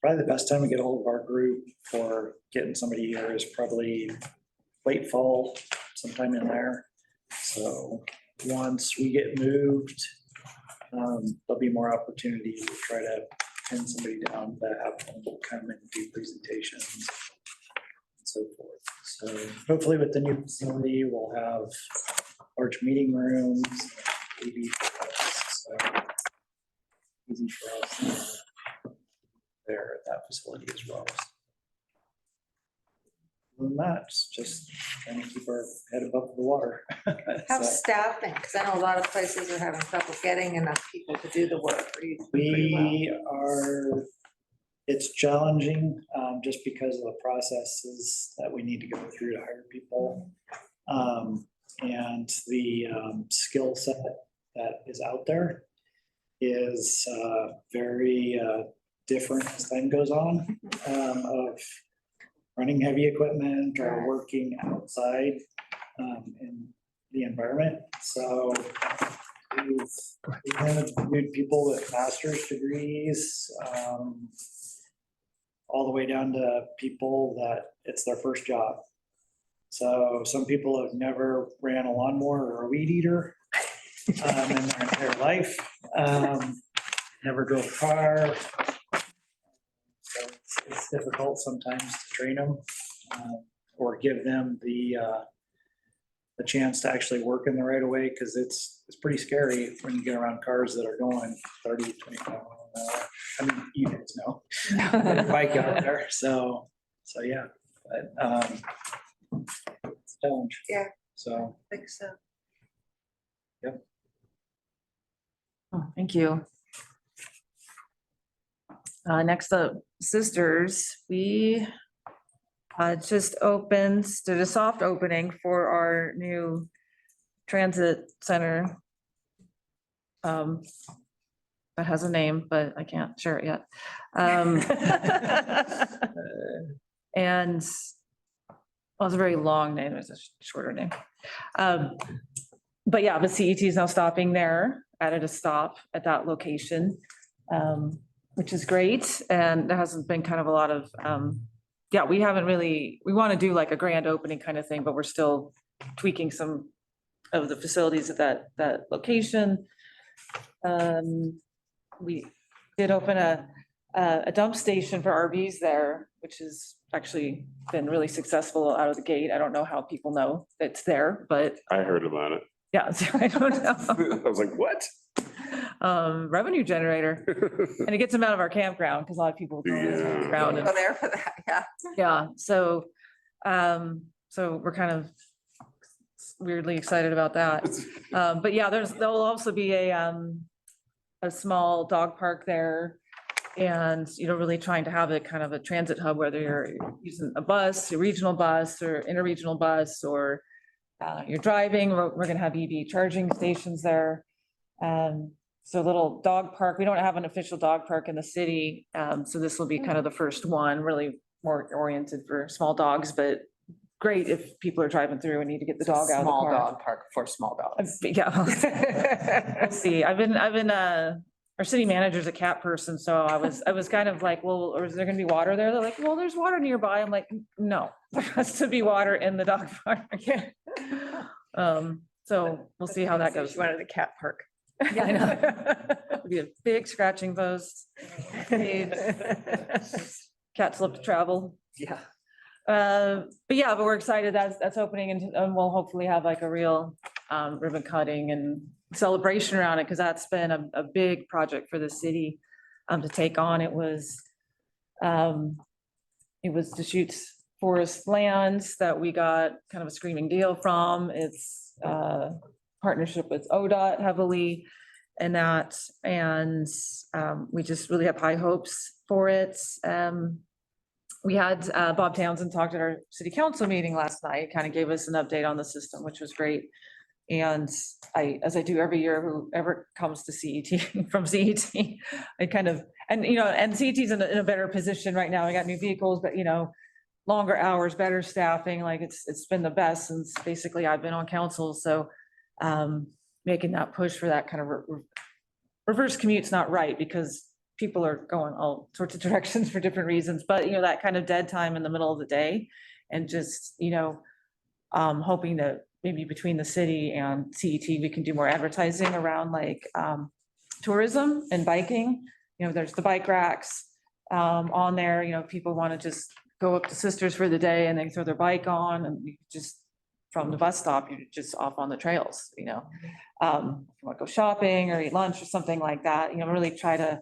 Probably the best time to get a hold of our group for getting somebody here is probably late fall, sometime in there. So once we get moved, There'll be more opportunity to try to pin somebody down that have them come and do presentations and so forth. So hopefully with the new facility, we'll have large meeting rooms, maybe so easy for us there at that facility as well. Other than that, just trying to keep our head above the water. How's So staffing? Because I know a lot of places are having trouble getting enough people to do the work. Are you doing pretty well? we are, it's challenging, just because of the processes that we need to go through to hire people. And the skill set that is out there is very different as time goes on, of running heavy equipment or working outside in the environment. So we've interviewed people with master's degrees, all the way down to people that it's their first job. So some people have never ran a lawnmower or a weed eater in their entire life, never drove a car. So it's difficult sometimes to train them or give them the chance to actually work in the right of way, because it's pretty scary when you get around cars that are going 30, 25 miles an hour. I mean, you guys know, bike out there. So yeah, but it's a challenge. Yeah. So, I think so. yep. Oh, thank you. Next up, Sisters, we just opened, did a soft opening for our new transit center. That has a name, but I can't share it yet. And well, it's a very long name, there's a shorter name. But yeah, the CET is now stopping there, added a stop at that location, which is great. And there hasn't been kind of a lot of, yeah, we haven't really, we want to do like a grand opening kind of thing, but we're still tweaking some of the facilities at that location. We did open a dump station for RVs there, which has actually been really successful out of the gate. I don't know how people know it's there, but I heard about it. yeah, I don't know. I was like, what? Revenue generator. And it gets them out of our campground because a lot of people go to the Yeah. campground and Go there for that, yeah. yeah, so we're kind of weirdly excited about that. But yeah, there'll also be a small dog park there. And, you know, really trying to have it kind of a transit hub, whether you're using a bus, a regional bus or interregional bus, or you're driving, we're gonna have EV charging stations there. So a little dog park. We don't have an official dog park in the city. So this will be kind of the first one, really more oriented for small dogs, but great if people are driving through and need to get the dog out of the Small car. dog park for small dogs. Yeah. We'll see. I've been, our city manager's a cat person, so I was kind of like, well, or is there gonna be water there? They're like, well, there's water nearby. I'm like, no, there has to be water in the dog park. So we'll see how that goes. She wanted a cat park. Yeah, I know. It'll be a big scratching post. Cats love to travel. Yeah. But we're excited that's opening and we'll hopefully have like a real ribbon cutting and celebration around it, because that's been a big project for the city to take on. It was Deschutes Forest Lands that we got kind of a screaming deal from. It's partnership with ODOT heavily in that, and we just really have high hopes for it. We had Bob Townsend talked at our city council meeting last night, kind of gave us an update on the system, which was great. And as I do every year, whoever comes to CET from CET, I kind of, and CET's in a better position right now. I got new vehicles, but longer hours, better staffing, like it's been the best since basically I've been on council. So making that push for that kind of reverse commute's not right, because people are going all sorts of directions for different reasons, but that kind of dead time in the middle of the day, and just hoping that maybe between the city and CET we can do more advertising around like tourism and biking. You know, there's the bike racks on there, you know, people want to just go up to Sisters for the day and they throw their bike on and you just, from the bus stop, you're just off on the trails, you know. If you want to go shopping or eat lunch or something like that, you know, really try to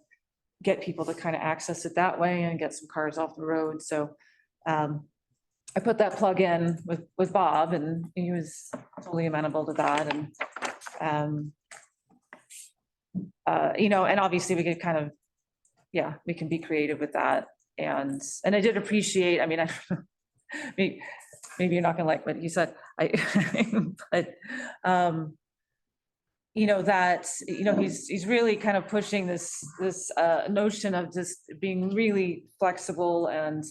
get people to kind of access it that way and get some cars off the road. So I put that plug in with Bob and he was totally amenable to that. And you know, and obviously we could kind of, yeah, we can be creative with that. And I did appreciate, I mean, maybe you're not gonna like what he said, but you know, that, you know, he's really kind of pushing this notion of just being really flexible and,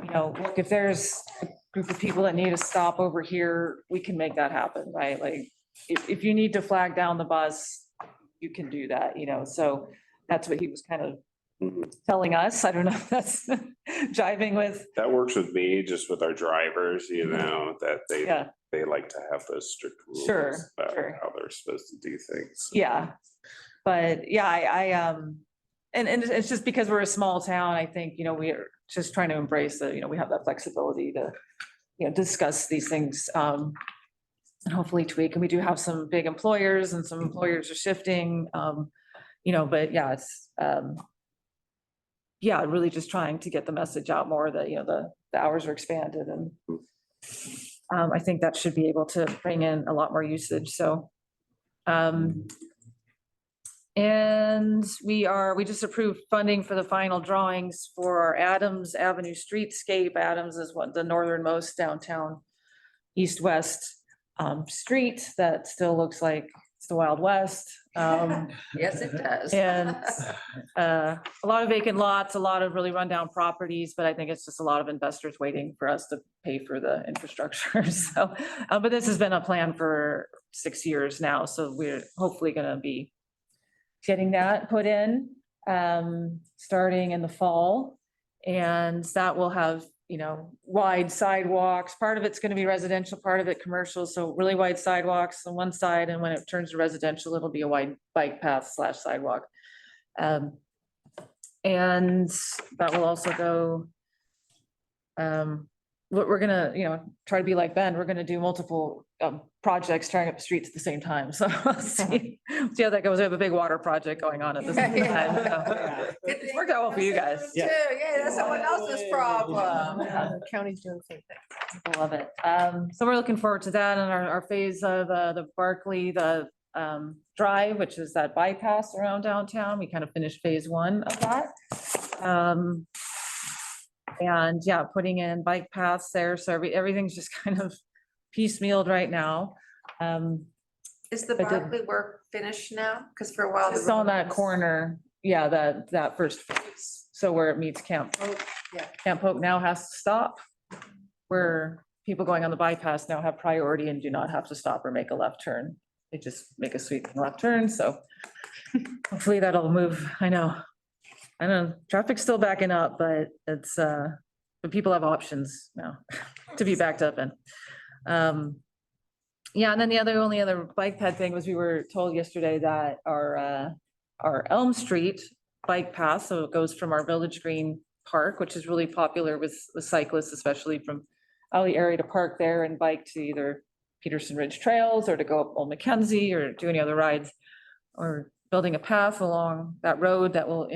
you know, look, if there's a group of people that need a stop over here, we can make that happen, right? Like, if you need to flag down the bus, you can do that, you know, so that's what he was kind of telling us. I don't know if that's jiving with. That works with me, just with our drivers, you know, that Yeah. they like to have those strict rules. Sure, about sure. how they're supposed to do things. Yeah, but yeah, I and it's just because we're a small town, I think, you know, we are just trying to embrace that, you know, we have that flexibility to, you know, discuss these things, and hopefully tweak. And we do have some big employers and some employers are shifting, you know, but yeah, it's, yeah, really just trying to get the message out more that, you know, the hours are expanded and I think that should be able to bring in a lot more usage. So, and we just approved funding for the final drawings for our Adams Avenue streetscape. Adams is what the northernmost downtown east-west street that still looks like it's the Wild West. Yes, it does. And a lot of vacant lots, a lot of really rundown properties, but I think it's just a lot of investors waiting for us to pay for the infrastructure. So, but this has been a plan for 6 years now, so we're hopefully gonna be getting that put in, starting in the fall. And that will have, you know, wide sidewalks. Part of it's gonna be residential, part of it commercial, so really wide sidewalks on one side, and when it turns to residential, it'll be a wide bike path / sidewalk. And that will also go, we're gonna, you know, try to be like Ben, we're gonna do multiple projects tearing up the streets at the same time, so we'll see how that goes. We have a big water project going on at the same time. So it's worked out well for you guys. Yeah, that's someone else's problem. The county's doing the same thing. I love it. So we're looking forward to that and our phase of the Barkley, the drive, which is that bypass around downtown. We kind of finished phase 1 of that. And yeah, putting in bike paths there. So everything's just kind of piecemealed right now. Is the I did- Barkley work finished now? Because for a while. Just on that corner, yeah, that first phase. So where it meets Camp Poke. Yeah. Camp Poke now has to stop. Where people going on the bypass now have priority and do not have to stop or make a left turn. They just make a sweeping left turn, so hopefully that'll move. I know, traffic's still backing up, but it's, but people have options now to be backed up in. Yeah, and then the only other bike ped thing was we were told yesterday that our Elm Street bike path, so it goes from our Village Green Park, which is really popular with cyclists, especially from out of the area, to park there and bike to either Peterson Ridge Trails or to go up Old Mackenzie or do any other rides, or building a path along that road that will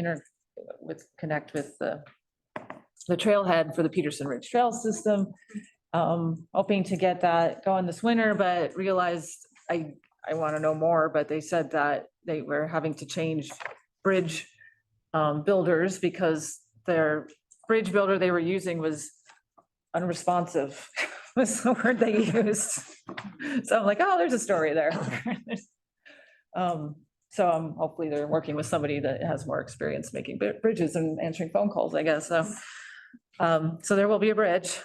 connect with the trailhead for the Peterson Ridge Trail system. Hoping to get that going this winter, but realized I want to know more, but they said that they were having to change bridge builders because their bridge builder they were using was unresponsive, was the word they used. So I'm like, oh, there's a story there. So hopefully they're working with somebody that has more experience making bridges and answering phone calls, I guess. So, so there will be a bridge.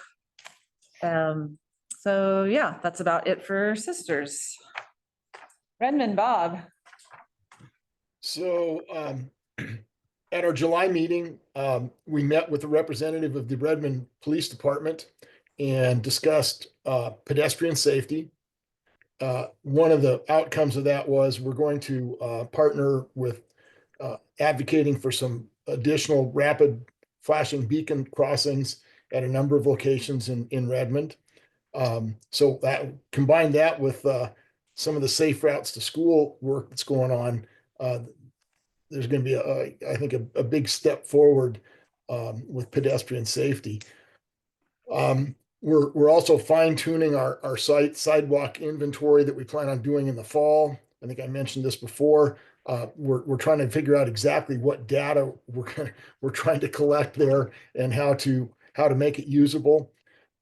So yeah, that's about it for Sisters. Redmond, Bob. So at our July meeting, we met with a representative of the Redmond Police Department and discussed pedestrian safety. One of the outcomes of that was we're going to partner with advocating for some additional rapid flashing beacon crossings at a number of locations in Redmond. So that combine that with some of the safe routes to school work that's going on, there's going to be, I think, a big step forward with pedestrian safety. We're also fine tuning our sidewalk inventory that we plan on doing in the fall. I think I mentioned this before. We're trying to figure out exactly what data we're trying to collect there and how to make it usable.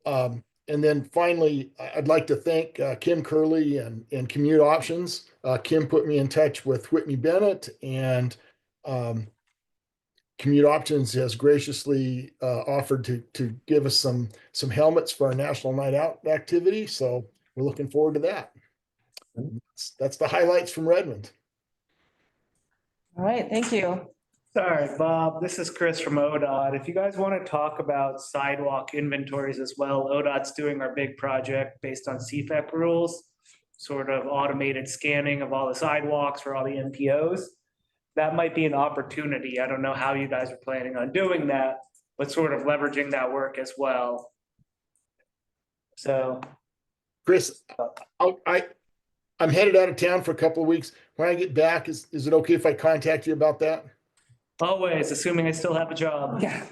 And then finally, I'd like to thank Kim Curley and Commute Options. Kim put me in touch with Whitney Bennett, and Commute Options has graciously offered to give us some helmets for our National Night Out activity. So we're looking forward to that. That's the highlights from Redmond. All right, thank you. All right, Bob, this is Chris from ODOT. If you guys want to talk about sidewalk inventories as well, ODOT's doing our big project based on CFAC rules, sort of automated scanning of all the sidewalks for all the MPOs. That might be an opportunity. I don't know how you guys are planning on doing that, but sort of leveraging that work as well. So. Chris, I'm headed out of town for a couple of weeks. When I get back, is it okay if I contact you about that? Always, assuming I still have a job. Yeah.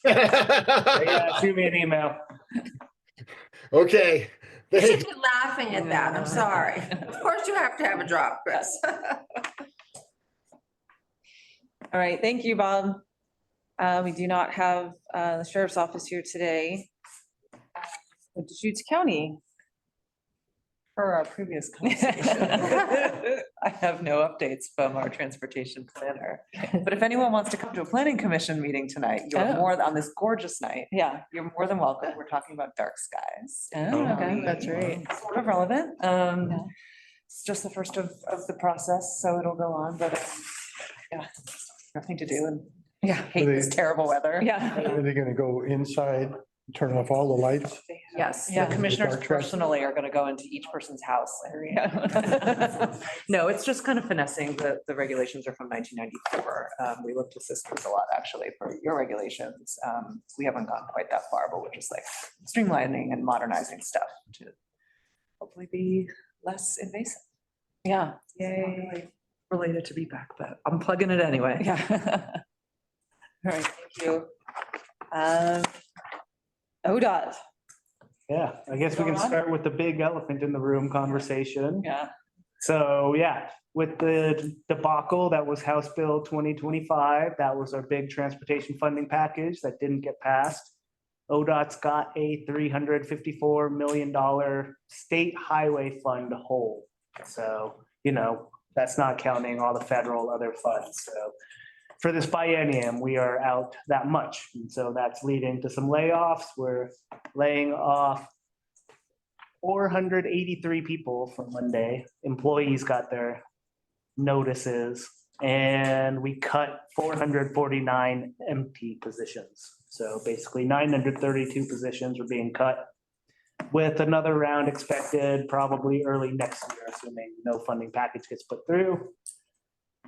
Yeah, shoot me an email. Okay. You should be laughing at that. I'm sorry. Of course you have to have a job, Chris. All right, thank you, Bob. We do not have the sheriff's office here today. Deschutes County. Per our previous conversation, I have no updates from our transportation planner. But if anyone wants to come to a planning commission meeting tonight, you're more on this gorgeous night. Yeah. You're more than welcome. We're talking about dark skies. Oh, okay, that's right. Sort of relevant. It's just the first of the process, so it'll go on, but yeah, nothing to do and hate this terrible weather. Yeah. Are they gonna go inside, turn off all the lights? Yes, Yeah. the commissioners Dark skies. personally are gonna go into each person's house area. No, it's just kind of finessing. The regulations are from 1994. We looked to systems a lot, actually, for your regulations. We haven't gone quite that far, but we're just like streamlining and modernizing stuff to hopefully be less invasive. Yeah. Yay, really related to BPAC, but I'm plugging it anyway. Yeah. All right, thank you. ODOT. Yeah, I guess we can start with the big elephant in the room conversation. Yeah. So, yeah, with the debacle that was House Bill 2025, that was our big transportation funding package that didn't get passed. ODOT's got a $354 million state highway fund hole. So, that's not counting all the federal other funds. So for this biennium, we are out that much. And so that's leading to some layoffs. We're laying off 483 people from Monday. Employees got their notices, and we cut 449 empty positions. So basically 932 positions are being cut, with another round expected probably early next year, assuming no funding package gets put through.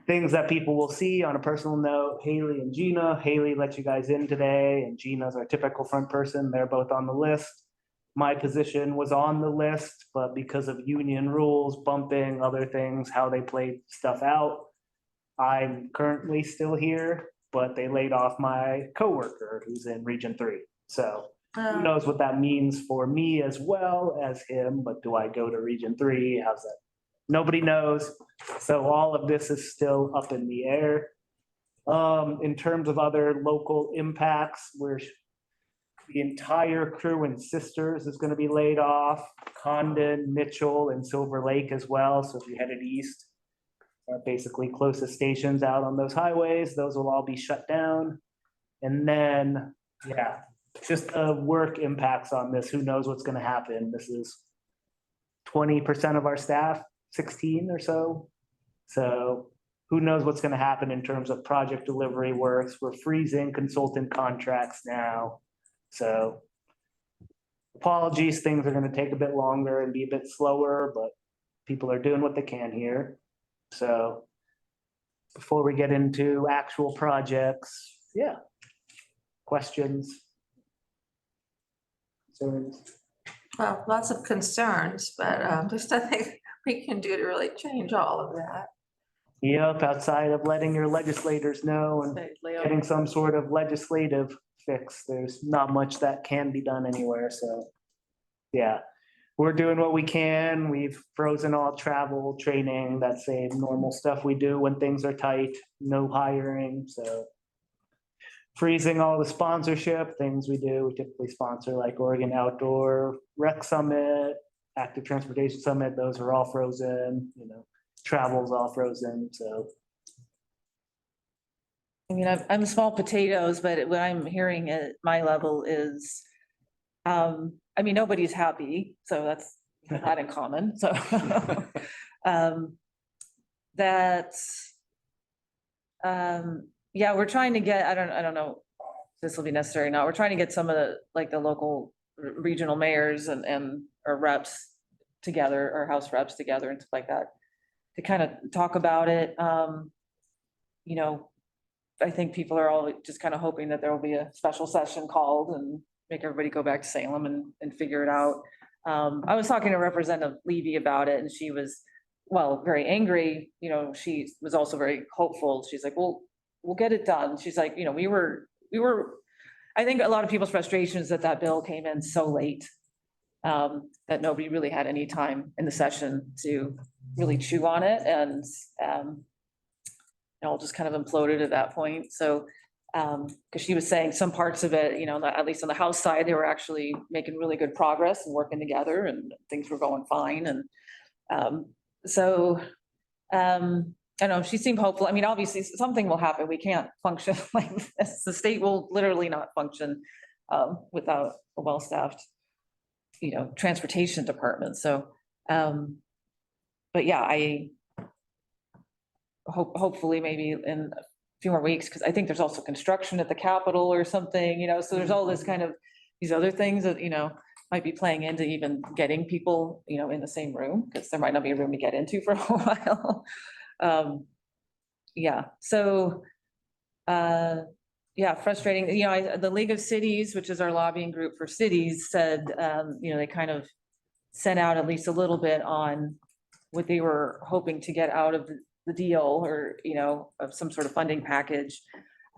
Things that people will see on a personal note, Haley and Gina. Haley let you guys in today, and Gina's our typical front person. They're both on the list. My position was on the list, but because of union rules, bumping, other things, how they played stuff out, I'm currently still here, but they laid off my coworker who's in Region 3. So who knows what that means for me as well as him, but do I go to Region 3? How's that? Nobody knows. So all of this is still up in the air. In terms of other local impacts, the entire crew in Sisters is going to be laid off, Condon, Mitchell, and Silver Lake as well. So if you headed east, are basically closest stations out on those highways, those will all be shut down. And then, just work impacts on this. Who knows what's going to happen? This is 20% of our staff, 16 or so. So who knows what's going to happen in terms of project delivery works. We're freezing consultant contracts now. So apologies, things are going to take a bit longer and be a bit slower, but people are doing what they can here. So before we get into actual projects. Yeah. Questions? Concerns? Well, lots of concerns, but there's nothing we can do to really change all of that. Yep, outside of letting your legislators know and getting some sort of legislative fix, there's not much that can be done anywhere, so. Yeah, we're doing what we can. We've frozen all travel, training, that's the normal stuff we do when things are tight, no hiring, so. Freezing all the sponsorship, things we do, we typically sponsor like Oregon Outdoor Rec Summit, Active Transportation Summit, those are all frozen, you know, travel's all frozen, so. I mean, I'm small potatoes, but what I'm hearing at my level is, I mean, nobody's happy, so that's not in common, so. That's, yeah, we're trying to get, I don't know if this will be necessary or not. We're trying to get some of the, like the local regional mayors and our reps together, or house reps together and stuff like that, to kind of talk about it. You know, I think people are all just kind of hoping that there will be a special session called and make everybody go back to Salem and figure it out. I was talking to Representative Levy about it, and she was, well, very angry. You know, she was also very hopeful. She's like, well, we'll get it done. She's like, you know, we were, I think a lot of people's frustration is that that bill came in so late, that nobody really had any time in the session to really chew on it, and it all just kind of imploded at that point. So, because she was saying some parts of it, you know, at least on the House side, they were actually making really good progress and working together, and things were going fine. And so, I don't know, she seemed hopeful. I mean, obviously something will happen. We can't function like this. The state will literally not function without a well-staffed, you know, transportation department. So, but yeah, I hopefully maybe in a few more weeks, because I think there's also construction at the Capitol or something, you know, so there's all this kind of, these other things that, you know, might be playing into even getting people, you know, in the same room, because there might not be a room to get into for a while. Yeah, so, yeah, frustrating. You know, the League of Cities, which is our lobbying group for cities, said, you know, they kind of sent out at least a little bit on what they were hoping to get out of the deal, or, you know, of some sort of funding package.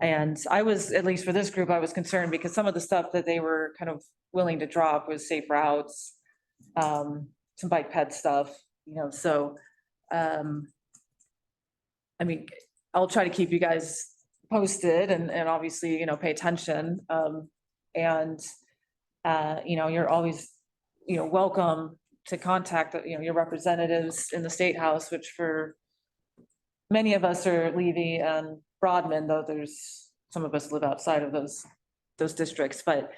And I was, at least for this group, I was concerned because some of the stuff that they were kind of willing to drop was safe routes, some bike ped stuff, you know, so, I mean, I'll try to keep you guys posted and obviously, you know, pay attention. And, you know, you're always, you know, welcome to contact, you know, your representatives in the State House, which for many of us are Levy and Broadman, though there's, some of us live outside of those districts, but,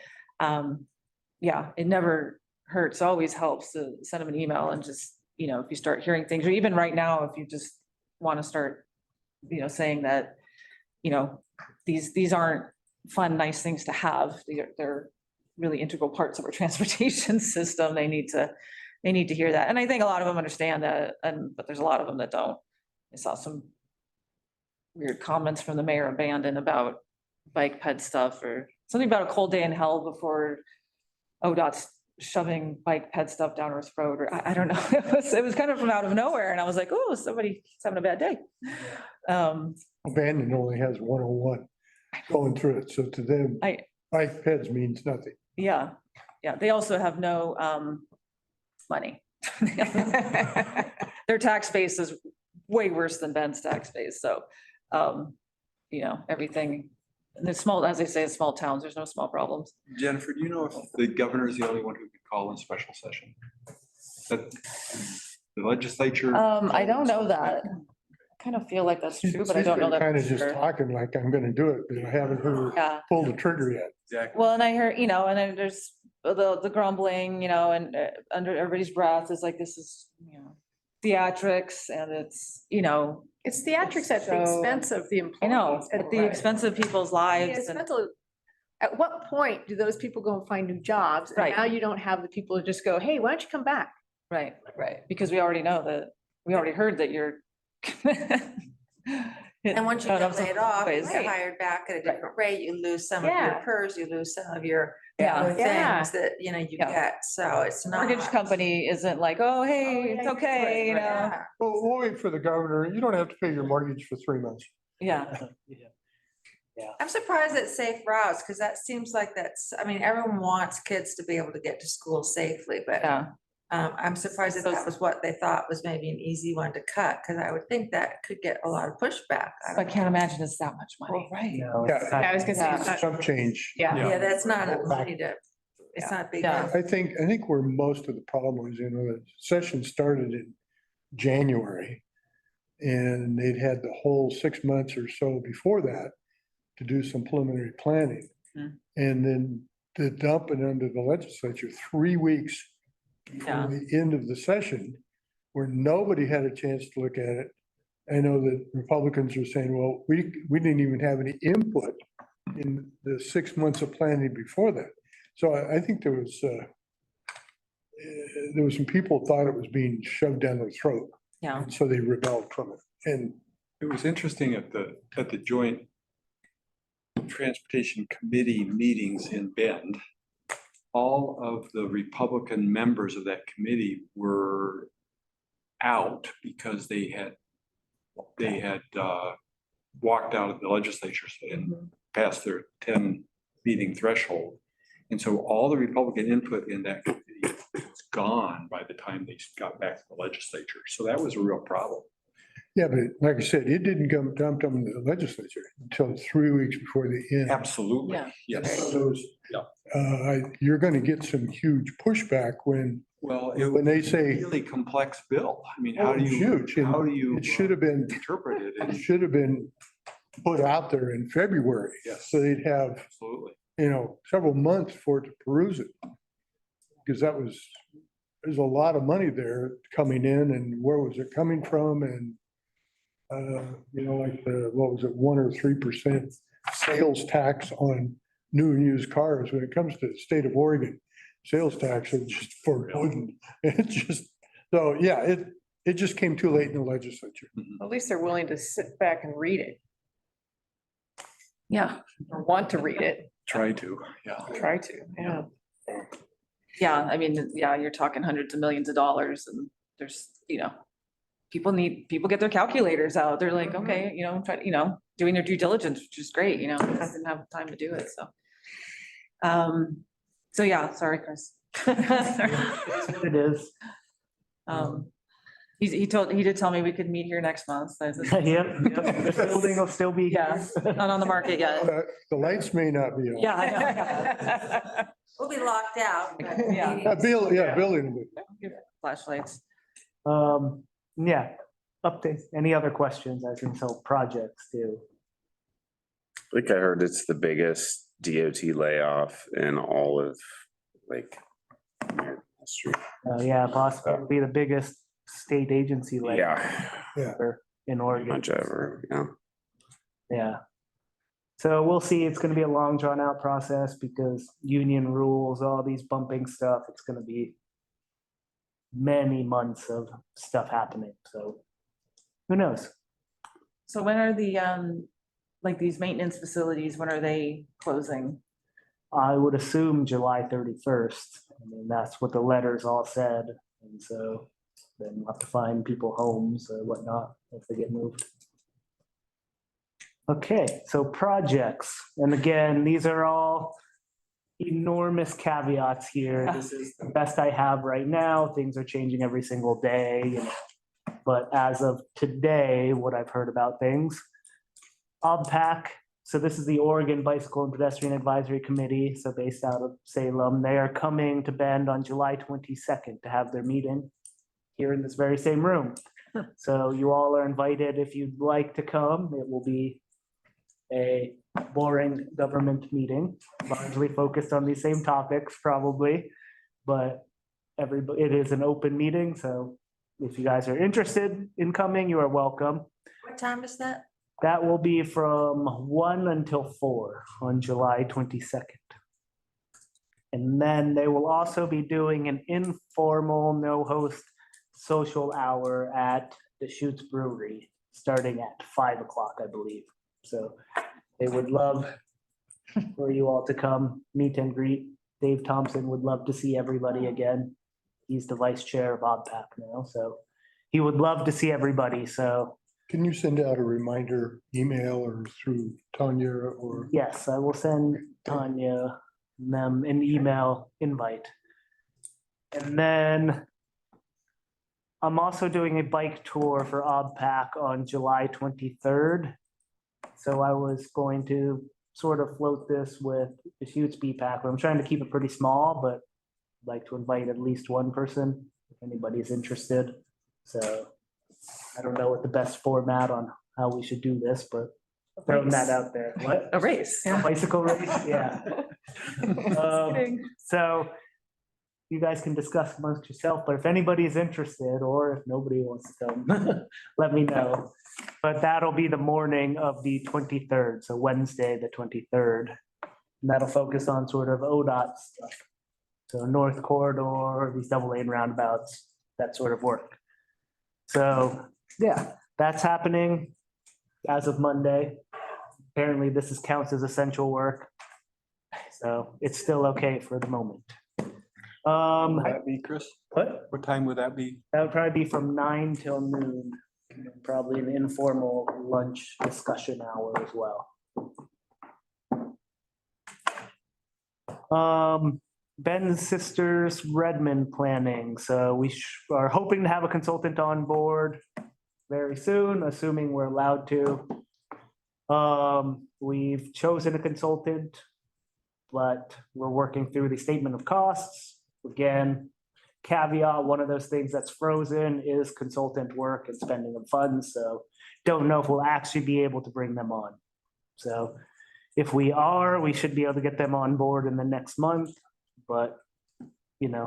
yeah, it never hurts, always helps to send them an email and just, you know, if you start hearing things, or even right now, if you just want to start, you know, saying that, you know, these aren't fun, nice things to have. They're really integral parts of our transportation system. They need to hear that. And I think a lot of them understand that, but there's a lot of them that don't. I saw some weird comments from the mayor of Bandon about bike ped stuff, or something about a cold day in hell before ODOT's shoving bike ped stuff down our throat, or I don't know. It was kind of from out of nowhere, and I was like, oh, somebody's having a bad day. Abandon only has 101 going through it, so to them, bike peds means nothing. Yeah, they also have no money. Their tax base is way worse than Ben's tax base, so you know, everything. And the small, as I say, small towns, there's no small problems. Jennifer, do you know if the governor is the only one who can call in special session? That the legislature? I don't know that. I kind of feel like that's true, but I don't know that. Kind of for just sure. talking like I'm gonna do it, but I haven't heard Yeah. pull the trigger yet. Exactly. Well, and I heard, you know, and then there's the grumbling, you know, and under everybody's breath is like, this is, you know, theatrics, and it's, you know. It's theatrics at the So- expense of the employees. I know, at the expense of people's lives, and At what point do those people go and find new jobs? And Right. now you don't have the people to just go, hey, why don't you come back? right, because we already know that, we already heard that you're And once you Cut get off some laid off, you ways. get hired back at a different rate, you lose some of your Yeah. PERS, you lose some of your Yeah. other Yeah. things that, you know, you Yeah. get, so it's not. Mortgage company isn't like, oh, hey, it's okay, you know? Yeah. Well, we'll wait for the governor. You don't have to pay your mortgage for 3 months. Yeah. I'm surprised at safe routes, because that seems like that's, I mean, everyone wants kids to be able to get to school safely, but Yeah. I'm surprised that that was what they thought was maybe an easy one to cut, because I would think that could get a lot of pushback. I can't imagine it's that much money. Right. No, Yeah. it's not- I was gonna say, Yeah. it's not- Some change. yeah. Yeah, that's not Yeah. enough money to, it's not big. Yeah. I think where most of the problem was, the session started in January. And they'd had the whole 6 months or so before that to do some preliminary planning. Hmm. And then to dump it under the legislature 3 weeks Yeah. before the end of the session, where nobody had a chance to look at it. I know that Republicans are saying, well, we didn't even have any input in the 6 months of planning before that. So I think there was some people thought it was being shoved down their throat. Yeah. And so they rebelled from it. And It was interesting at the joint transportation committee meetings in Bend. All of the Republican members of that committee were out because they had walked out of the legislature and passed their 10 meeting threshold. And so all the Republican input in that committee was gone by the time they got back to the legislature. So that was a real problem. yeah, but like I said, it didn't come dumped on the legislature until 3 weeks before the end. Absolutely. Yeah. Yes. Those, Yeah. you're going to get some huge pushback when Well, it when was they a say really complex bill. I mean, how do it's you, huge. and how do you It should have been, interpret it? it And- should have been put out there in February. Yes. So they'd have, Absolutely. several months for it to peruse it. Because there's a lot of money there coming in, and where was it coming from? And, like what was it, 1 or 3% sales tax on new and used cars. When it comes to the state of Oregon, sales tax is just forbidden. It's just, so, yeah, it just came too late in the legislature. At least they're willing to sit back and read it, Yeah. or want to read it, Try to, yeah. try to, yeah. Yeah, I mean, yeah, you're talking hundreds of millions of dollars and there's, people get their calculators out. They're like, okay, doing their due diligence, which is great, they didn't have time to do it, so. So yeah, sorry, Chris. It is. He did tell me we could meet here next month. So Yep, the building will still be here. yeah, not on the market yet. The lights may not be on. Yeah, I We'll be locked out. but Yeah. meetings- Building. know. Flashlights. Yeah, updates, any other questions as until projects too? I think I heard it's the biggest DOT layoff in all of American history. Yeah, possibly be the biggest state agency like Yeah, in Oregon. much ever, yeah. Yeah. So we'll see. It's gonna be a long drawn out process because union rules, all these bumping stuff, it's gonna be many months of stuff happening. So who knows? So when are the, these maintenance facilities, when are they closing? I would assume July 31st. I mean, that's what the letters all said. And so then we'll have to find people homes or whatnot if they get moved. Okay, so projects. And again, these are all enormous caveats here. This is the best I have right now. Things are changing every single day. But as of today, what I've heard about things, BPAC. So this is the Oregon Bicycle and Pedestrian Advisory Committee, so based out of Salem. They are coming to Bend on July 22nd to have their meeting here in this very same room. So you all are invited if you'd like to come. It will be a boring government meeting, largely focused on these same topics probably, but it is an open meeting, so if you guys are interested in coming, you are welcome. What time is that? That will be from 1 until 4 on July 22nd. And then they will also be doing an informal, no host social hour at the Schutz Brewery starting at 5 o'clock, I believe. So they would love for you all to come meet and greet. Dave Thompson would love to see everybody again. He's the vice chair of OPPAC now, so he would love to see everybody. So Can you send out a reminder email or through Tanya or? yes, I will send Tanya them an email invite. And then I'm also doing a bike tour for OBPAC on July 23rd. So I was going to sort of float this with the huge BPAC, I'm trying to keep it pretty small, but I'd like to invite at least one person if anybody's interested. So I don't know what the best format on how we should do this, but throwing that out there. What? A race. A bicycle race? Yeah. So you guys can discuss amongst yourself, but if anybody is interested or if nobody wants to come, let me know. But that'll be the morning of the 23rd, so Wednesday, the 23rd. And that'll focus on sort of ODOT stuff. So North Corridor, these double lane roundabouts, that sort of work. So yeah, that's happening as of Monday. Apparently this counts as essential work. So it's still okay for the moment. Would that be, Chris? What? What time would that be? That would probably be from 9 till noon, probably an informal lunch discussion hour as well. Ben's Sisters Redmond planning. So we are hoping to have a consultant on board very soon, assuming we're allowed to. We've chosen a consultant, but we're working through the statement of costs. Again, caveat, one of those things that's frozen is consultant work and spending of funds. So don't know if we'll actually be able to bring them on. So if we are, we should be able to get them on board in the next month. But, you know,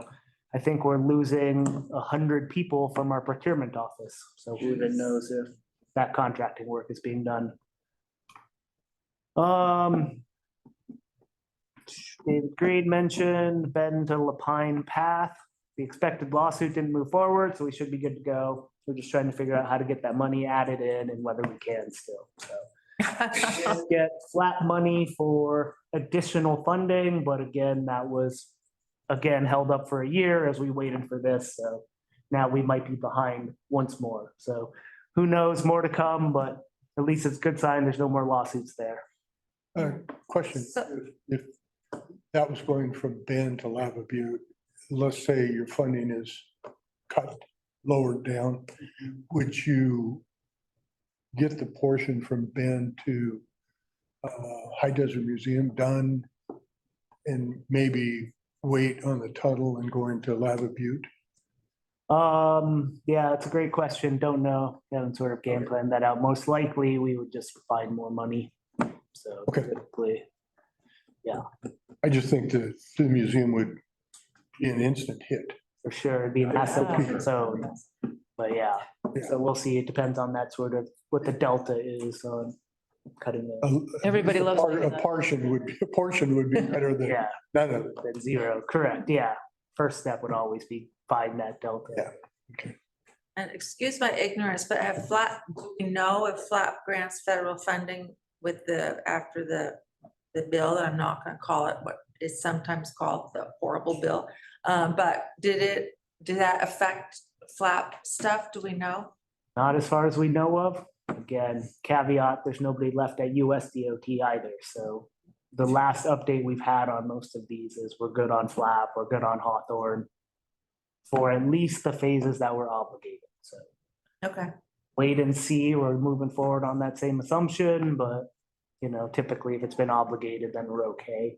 I think we're losing 100 people from our procurement office. So who even knows if that contracting work is being done. David Green mentioned Bend to Lapine Path. The expected lawsuit didn't move forward, so we should be good to go. We're just trying to figure out how to get that money added in and whether we can still, so. Get flat money for additional funding, but again, that was, again, held up for a year as we waited for this, so now we might be behind once more. So who knows, more to come, but at least it's a good sign there's no more lawsuits there. Question, if that was going from Bend to Lava Butte, let's say your funding is cut, lowered down, would you get the portion from Bend to High Desert Museum done and maybe wait on the Tuttle and go into Lava Butte? Yeah, it's a great question. Don't know. Haven't sort of game planned that out. Most likely we would just find more money. So Okay. typically, yeah, I just think that the museum would be an instant hit. for sure. It'd be an asset on its own. But yeah, so we'll see. It depends on that sort of what the delta is on cutting the. Everybody loves A portion would be better than Yeah, none of it. than zero. Correct. Yeah. First step would always be find that delta. Yeah. And excuse my ignorance, but do we know if FLAP grants federal funding with after the bill, I'm not gonna call it what is sometimes called the horrible bill. But did that affect FLAP stuff? Do we know? Not as far as we know of. Again, caveat, there's nobody left at USDOT either. So the last update we've had on most of these is we're good on FLAP, we're good on Hawthorne for at least the phases that were obligated. So Okay. wait and see, we're moving forward on that same assumption, but you know, typically if it's been obligated, then we're okay.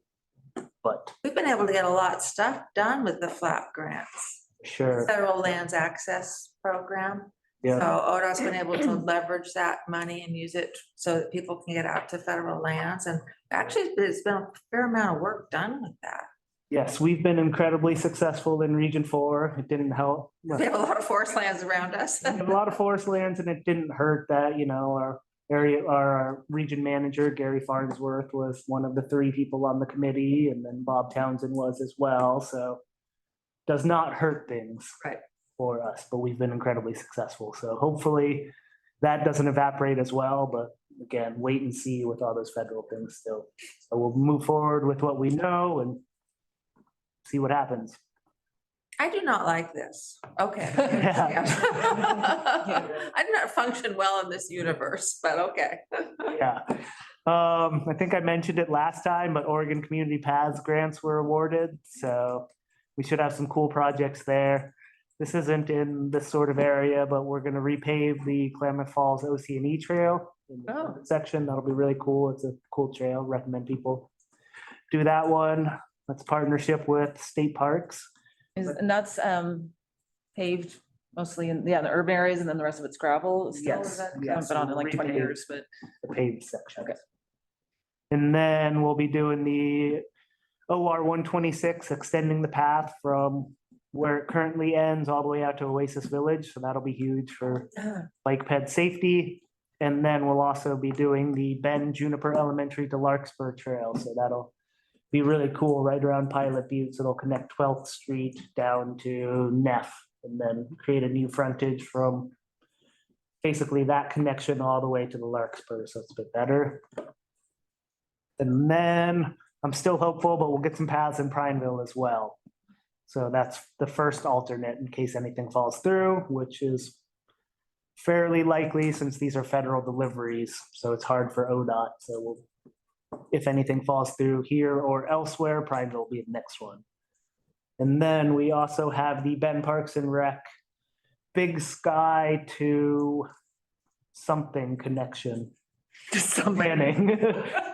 But We've been able to get a lot of stuff done with the FLAP grants. sure, Federal Lands Access Program. yeah. So ODOT's been able to leverage that money and use it so that people can get out to federal lands. And actually, there's been a fair amount of work done with that. Yes, we've been incredibly successful in Region 4. It didn't help. We have a lot of forest lands around us. We have a lot of forest lands and it didn't hurt that, you know, our region manager, Gary Farnsworth, was one of the 3 people on the committee, and then Bob Townsend was as well. So does not hurt things Right. for us, but we've been incredibly successful. So hopefully that doesn't evaporate as well, but again, wait and see with all those federal things still. So we'll move forward with what we know and see what happens. I do not like this. Okay. Yeah. I do not function well in this universe, but okay. Yeah. I think I mentioned it last time, but Oregon Community Paths grants were awarded, so we should have some cool projects there. This isn't in this sort of area, but we're gonna repave the Klamath Falls OC&E Trail in the section. That'll be really cool. It's a cool trail. Recommend people do that one. That's partnership with state parks. And that's paved mostly in, the urban areas, and then the rest of it's gravel still? Yes, Is that- yes, Haven't been on in like 20 repaved. years, but. The paved section. And then we'll be doing the OR 126, extending the path from where it currently ends all the way out to Oasis Village. So that'll be huge for bike ped safety. And then we'll also be doing the Bend Juniper Elementary to Larkspur Trail. So that'll be really cool right around Pilot Butte. So it'll connect 12th Street down to Neff and then create a new frontage from basically that connection all the way to the Larkspur. So it's a bit better. And then I'm still hopeful, but we'll get some paths in Prineville as well. So that's the first alternate in case anything falls through, which is fairly likely since these are federal deliveries. So it's hard for ODOT. So if anything falls through here or elsewhere, Prineville will be the next one. And then we also have the Bend Parks and Rec Big Sky to something connection. Planning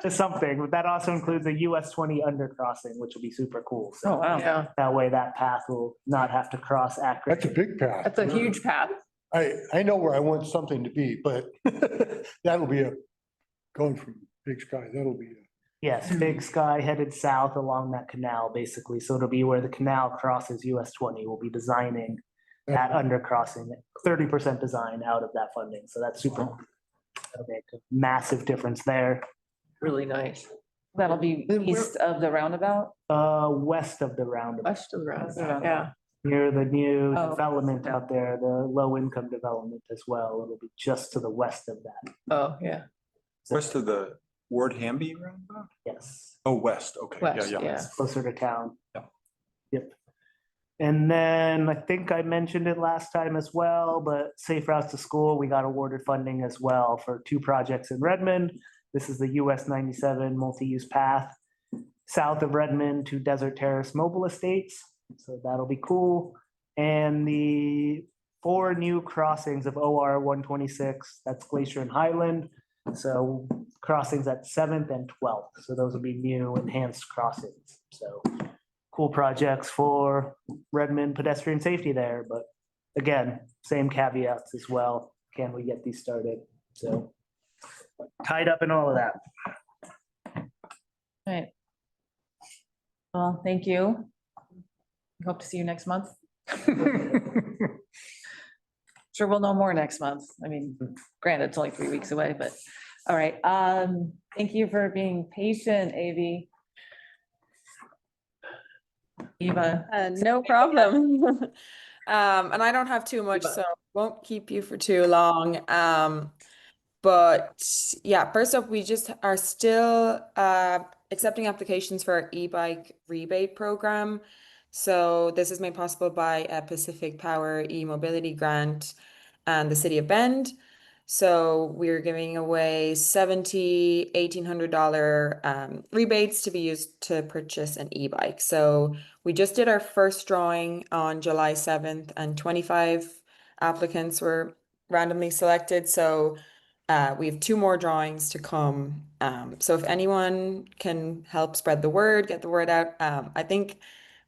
to something, but that also includes a US 20 undercrossing, which will be super cool. So Oh, wow. Yeah, that way that path will not have to cross Akron. That's a big path. that's a huge path. I know where I want something to be, but that'll be going from Big Sky, that'll be. Yes, Big Sky headed south along that canal, basically. So it'll be where the canal crosses US 20. We'll be designing that undercrossing, 30% design out of that funding. So that's super. That'll make a massive difference there. Really nice. That'll be east of the roundabout? West of the roundabout, West of the roundabout, yeah. near the new Oh. development out there, the low income development as well. It'll be just to the west of that. Oh, yeah. West of the Ward Hamby roundabout? Yes, Oh, west, okay, yeah, West, yeah. yeah. closer to town. Yeah. Yep. And then I think I mentioned it last time as well, but Safe Routes to School, we got awarded funding as well for 2 projects in Redmond. This is the US 97 multi-use path south of Redmond to Desert Terrace Mobile Estates. So that'll be cool. And the 4 new crossings of OR 126, that's Glacier and Highland. So crossings at 7th and 12th. So those will be new enhanced crossings. So cool projects for Redmond pedestrian safety there, but again, same caveats as well. Can we get these started? So tied up in all of that. Right. Well, thank you. Hope to see you next month. Sure, we'll know more next month. I mean, granted, it's only 3 weeks away, but all right. Thank you for being patient, Avi. Eva. No problem. And I don't have too much, so won't keep you for too long. But yeah, first up, we just are still accepting applications for our e-bike rebate program. So this is made possible by a Pacific Power e-mobility grant and the City of Bend. So we're giving away $1,800 rebates to be used to purchase an e-bike. So we just did our first drawing on July 7th and 25 applicants were randomly selected. So we have 2 more drawings to come. So if anyone can help spread the word, get the word out, I think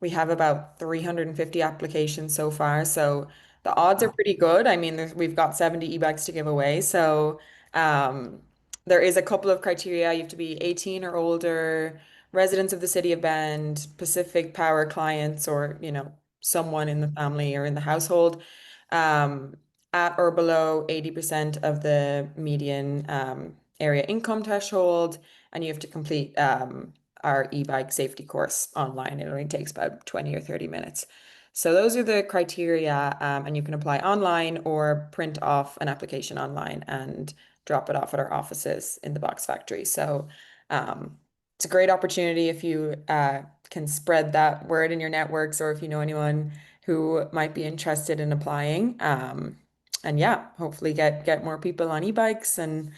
we have about 350 applications so far. So the odds are pretty good. I mean, we've got 70 e-bikes to give away. So there is a couple of criteria. You have to be 18 or older, residents of the City of Bend, Pacific Power clients, or, someone in the family or in the household, at or below 80% of the median area income threshold. And you have to complete our e-bike safety course online. It only takes about 20 or 30 minutes. So those are the criteria, and you can apply online or print off an application online and drop it off at our offices in the box factory. So it's a great opportunity if you can spread that word in your networks, or if you know anyone who might be interested in applying. And yeah, hopefully get more people on e-bikes and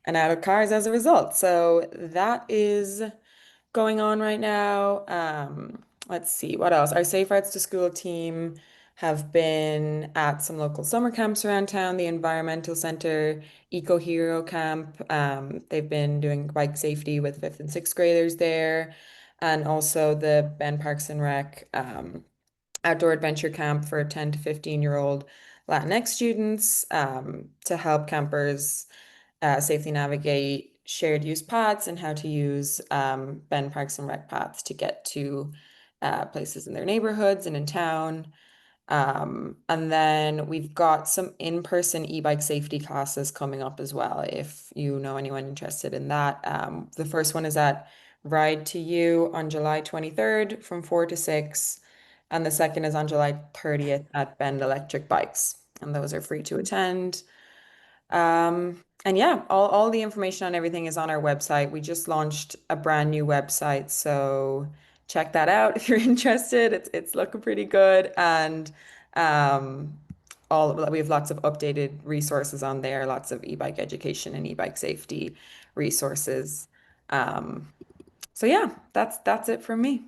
out of cars as a result. So that is going on right now. Let's see what else. Our Safe Routes to School team have been at some local summer camps around town, the Environmental Center, Eco Hero Camp. They've been doing bike safety with 5th and 6th graders there, and also the Bend Parks and Rec outdoor adventure camp for 10 to 15-year-old Latinx students to help campers safely navigate shared use paths and how to use Bend Parks and Rec paths to get to places in their neighborhoods and in town. And then we've got some in-person e-bike safety classes coming up as well, if you know anyone interested in that. The first one is at Ride to You on July 23rd from 4 to 6. And the second is on July 30th at Bend Electric Bikes. And those are free to attend. And yeah, all the information on everything is on our website. We just launched a brand new website, so check that out if you're interested. It's looking pretty good, and we have lots of updated resources on there, lots of e-bike education and e-bike safety resources. So yeah, that's it from me.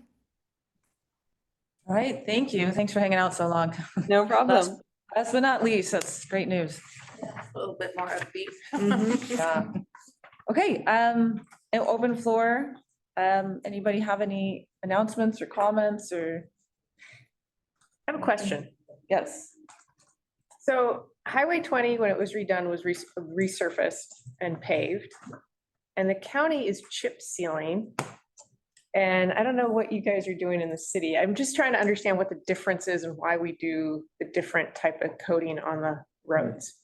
All right, thank you. Thanks for hanging out so long. No problem. Last but not least, that's great news. A little bit more upbeat. Yeah. Okay, an open floor. Anybody have any announcements or comments or? I have a question. Yes. So Highway 20, when it was redone, was resurfaced and paved. And the county is chip sealing. And I don't know what you guys are doing in the city. I'm just trying to understand what the difference is and why we do the different type of coating on the roads.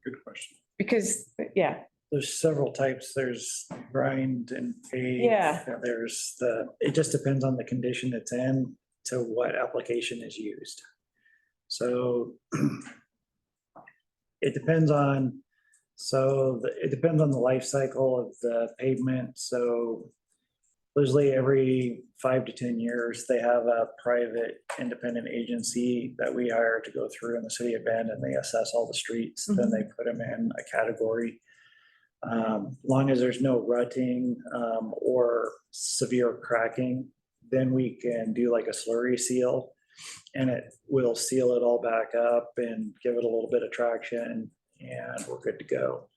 Good question. Because, yeah, There's several types. There's grind and pave. Yeah. It just depends on the condition it's in to what application is used. So it depends on, it depends on the life cycle of the pavement. So usually every 5 to 10 years, they have a private independent agency that we hire to go through in the city of Bend, and they assess all the streets. Then they put them in a category. Long as there's no rutting or severe cracking, then we can do like a slurry seal, and it will seal it all back up and give it a little bit of traction, and we're good to go.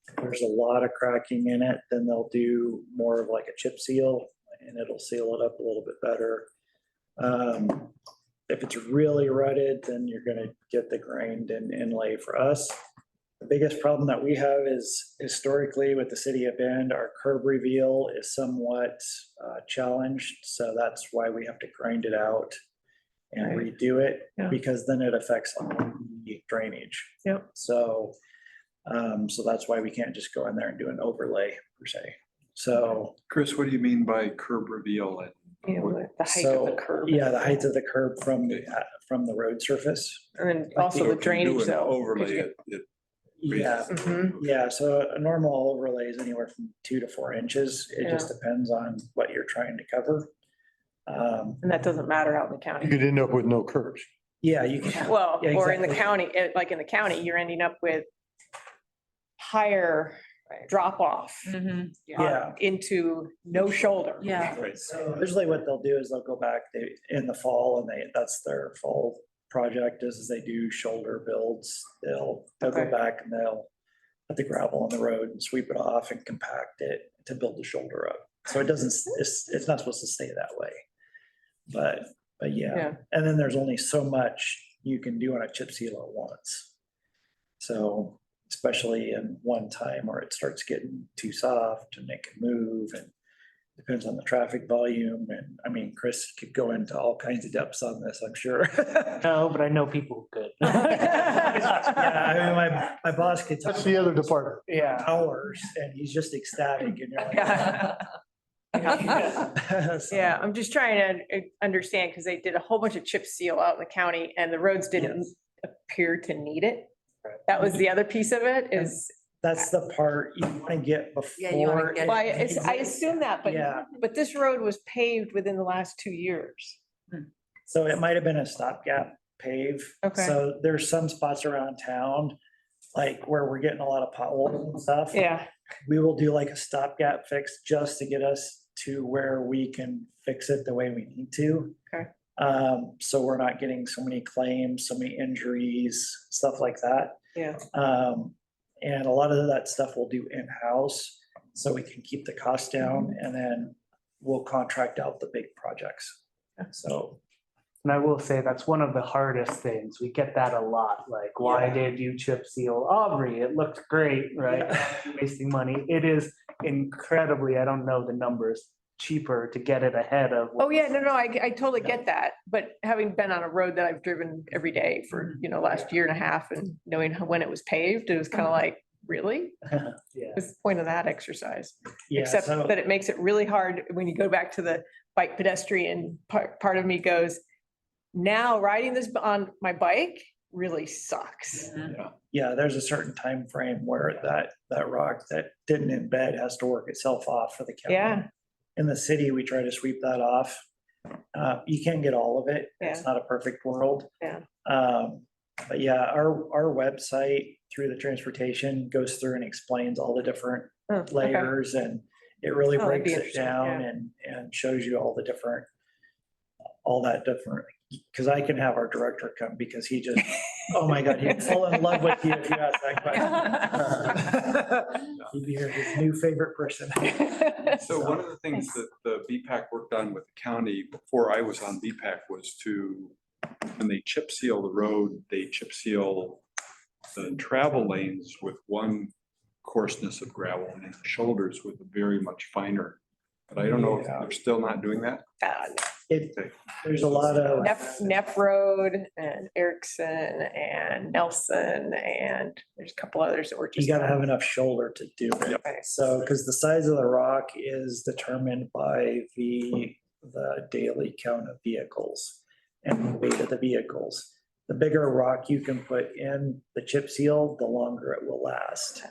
If there's a lot of cracking in it, then they'll do more of like a chip seal, and it'll seal it up a little bit better. If it's really rutted, then you're gonna get the grind and inlay. For us, the biggest problem that we have is historically with the city of Bend, our curb reveal is somewhat challenged. So that's why we have to grind it out and redo it, because then it affects the drainage. Yep. So that's why we can't just go in there and do an overlay per se. So Chris, what do you mean by curb reveal? you know, the height of the curb. yeah, the height of the curb from the road surface. And then also the drainage though. Overlay it. Yeah, Mhm. yeah, so a normal overlay is anywhere from 2 to 4 inches. It just depends on what you're trying to cover. And that doesn't matter out in the You county. could end up with no curbs. Yeah, you can. Well, Yeah, or in the exactly. county, like in the county, you're ending up with higher drop off Yeah. into no shoulder. Yeah. Right. So usually what they'll do is they'll go back in the fall, and that's their fall project is they do shoulder builds. They'll go Okay. back and they'll put the gravel on the road and sweep it off and compact it to build the shoulder up. So it doesn't, it's not supposed to stay that way. But Yeah. yeah, and then there's only so much you can do on a chip seal at once. So especially in one time where it starts getting too soft and it can move, and depends on the traffic volume. And I mean, Chris could go into all kinds of depths on this, I'm sure. No, but I know people who could. Yeah, I mean, my boss could talk That's the other department. Yeah. hours and he's just ecstatic, and you're like, Yeah, I'm just trying to understand, because they did a whole bunch of chip seal out in the county and the roads didn't appear to need it. That was the other piece of it is, That's the part you want to get Yeah, you wanna before. get- well, I assume that, Yeah. but this road was paved within the last 2 years. So it might have been a stopgap pave. Okay. So there's some spots around town, like where we're getting a lot of potholes and stuff. Yeah, We will do like a stopgap fix just to get us to where we can fix it the way we need to. Okay. So we're not getting so many claims, so many injuries, stuff like that. yeah. And a lot of that stuff we'll do in-house, so we can keep the costs down, and then we'll contract out the big projects. So, And I will say that's one of the hardest things. We get that a lot, like, why Yeah. did you chip seal Aubrey? It looked great, right? Wasting money. It is incredibly, I don't know the numbers, cheaper to get it ahead of. Oh, yeah, no, I totally get that, but having been on a road that I've driven every day for, last year and a half and knowing when it was paved, it was kind of like, really? Yeah. What's the point of that exercise? yeah, Except so, that it makes it really hard when you go back to the bike pedestrian, part of me goes, now riding this on my bike really sucks. yeah, there's a certain time frame where that rock that didn't embed has to work itself off for the county. Yeah. In the city, we try to sweep that off. You can't get all of it. It's not a perfect world. Yeah. But yeah, our website through the transportation goes through and explains all the different Oh, okay. layers, and it really Oh, that'd be breaks it interesting, down yeah. and shows you all that different, because I can have our director come because he just, oh my God, he'd fall in love with you if you ask that question. He'd be his new favorite person. So one of the things that the BPAC worked on with the county before I was on BPAC was to, when they chip seal the road, they chip seal the travel lanes with one coarseness of gravel and the shoulders with a very much finer. But I don't know if they're still not doing that. There's a lot of. Neff Road and Erickson and Nelson, and there's a couple others that were just. You gotta have enough shoulder to do it. Right. So, because the size of the rock is determined by the daily count of vehicles and the weight of the vehicles. The bigger rock you can put in the chip seal, the longer it will last.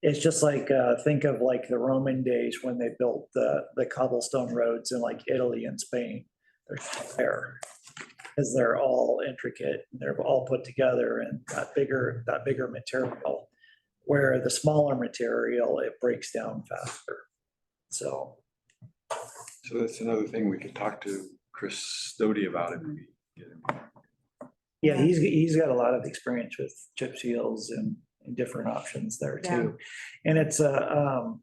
It's just like, think of like the Roman days when they built the cobblestone roads in like Italy and Spain. They're there because they're all intricate. They're all put together and that bigger material. Where the smaller material, it breaks down faster. So that's another thing we could talk to Chris Stody about if we get him. yeah, he's got a lot of experience with chip seals and different options there too. And it's a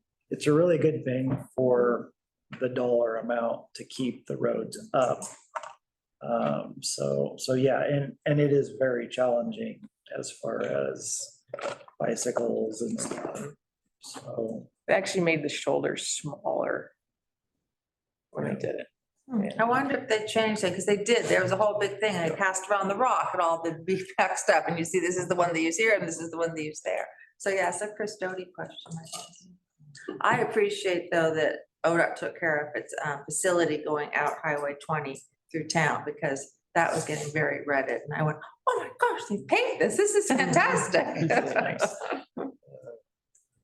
really good thing for the dollar amount to keep the roads up. So yeah, and it is very challenging as far as bicycles and stuff. So They actually made the shoulders smaller when I did it. I wonder if they changed it, because they did. There was a whole big thing, and they passed around the rock and all the BPAC stuff, and you see this is the one they use here, and this is the one they use there. So yeah, it's a Chris Doty question, I guess. I appreciate though that ODOT took care of its facility going out Highway 20 through town, because that was getting very redded, and I went, oh my gosh, they paved this. This is fantastic. Well,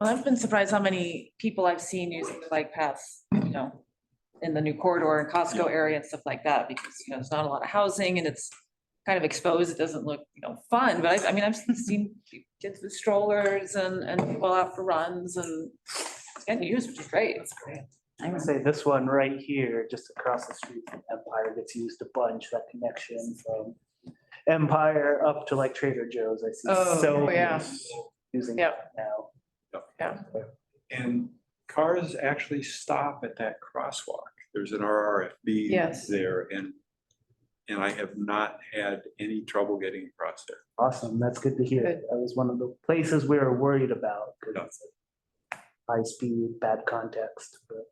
I've been surprised how many people I've seen using the bike paths, in the new corridor and Costco area and stuff like that, because, there's not a lot of housing and it's kind of exposed. It doesn't look, fun, but I've seen kids with strollers and people out for runs, and it's getting used, which is great. That's great. I would say this one right here, just across the street from Empire, gets used a bunch, that connection from Empire up to like Trader Joe's. I see so yeah. many using it Yep. now. Yeah. And cars actually stop at that crosswalk. There's an RRFB Yes. there, and I have not had any trouble getting across there. Awesome, that's good to hear. Good. That was one of the places we were worried about, because Yeah. it's a high speed, bad context, but.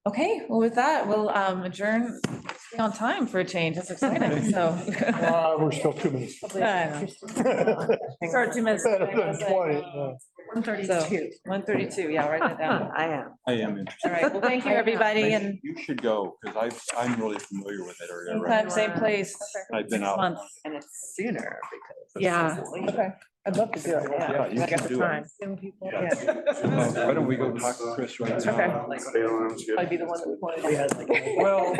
Okay, well, with that, we'll adjourn, stay on time for a change. That's exciting, so. We're still 2 minutes. I know. Start 2 minutes. Better than 20, yeah. 132. 1:32, yeah, write that down. I am. I am interested. All right, well, thank you, everybody, and You should go, because I'm really familiar with that area. same right time, same place. I've been next out. month. And it's sooner because. it's Yeah. so late. Okay, I'd love to do it. Yeah, you I got can the do it. time. Zoom people. Yeah. Yeah. Why don't we go talk to Chris right now? Okay. I'd be the one that would want to. We had like. Well,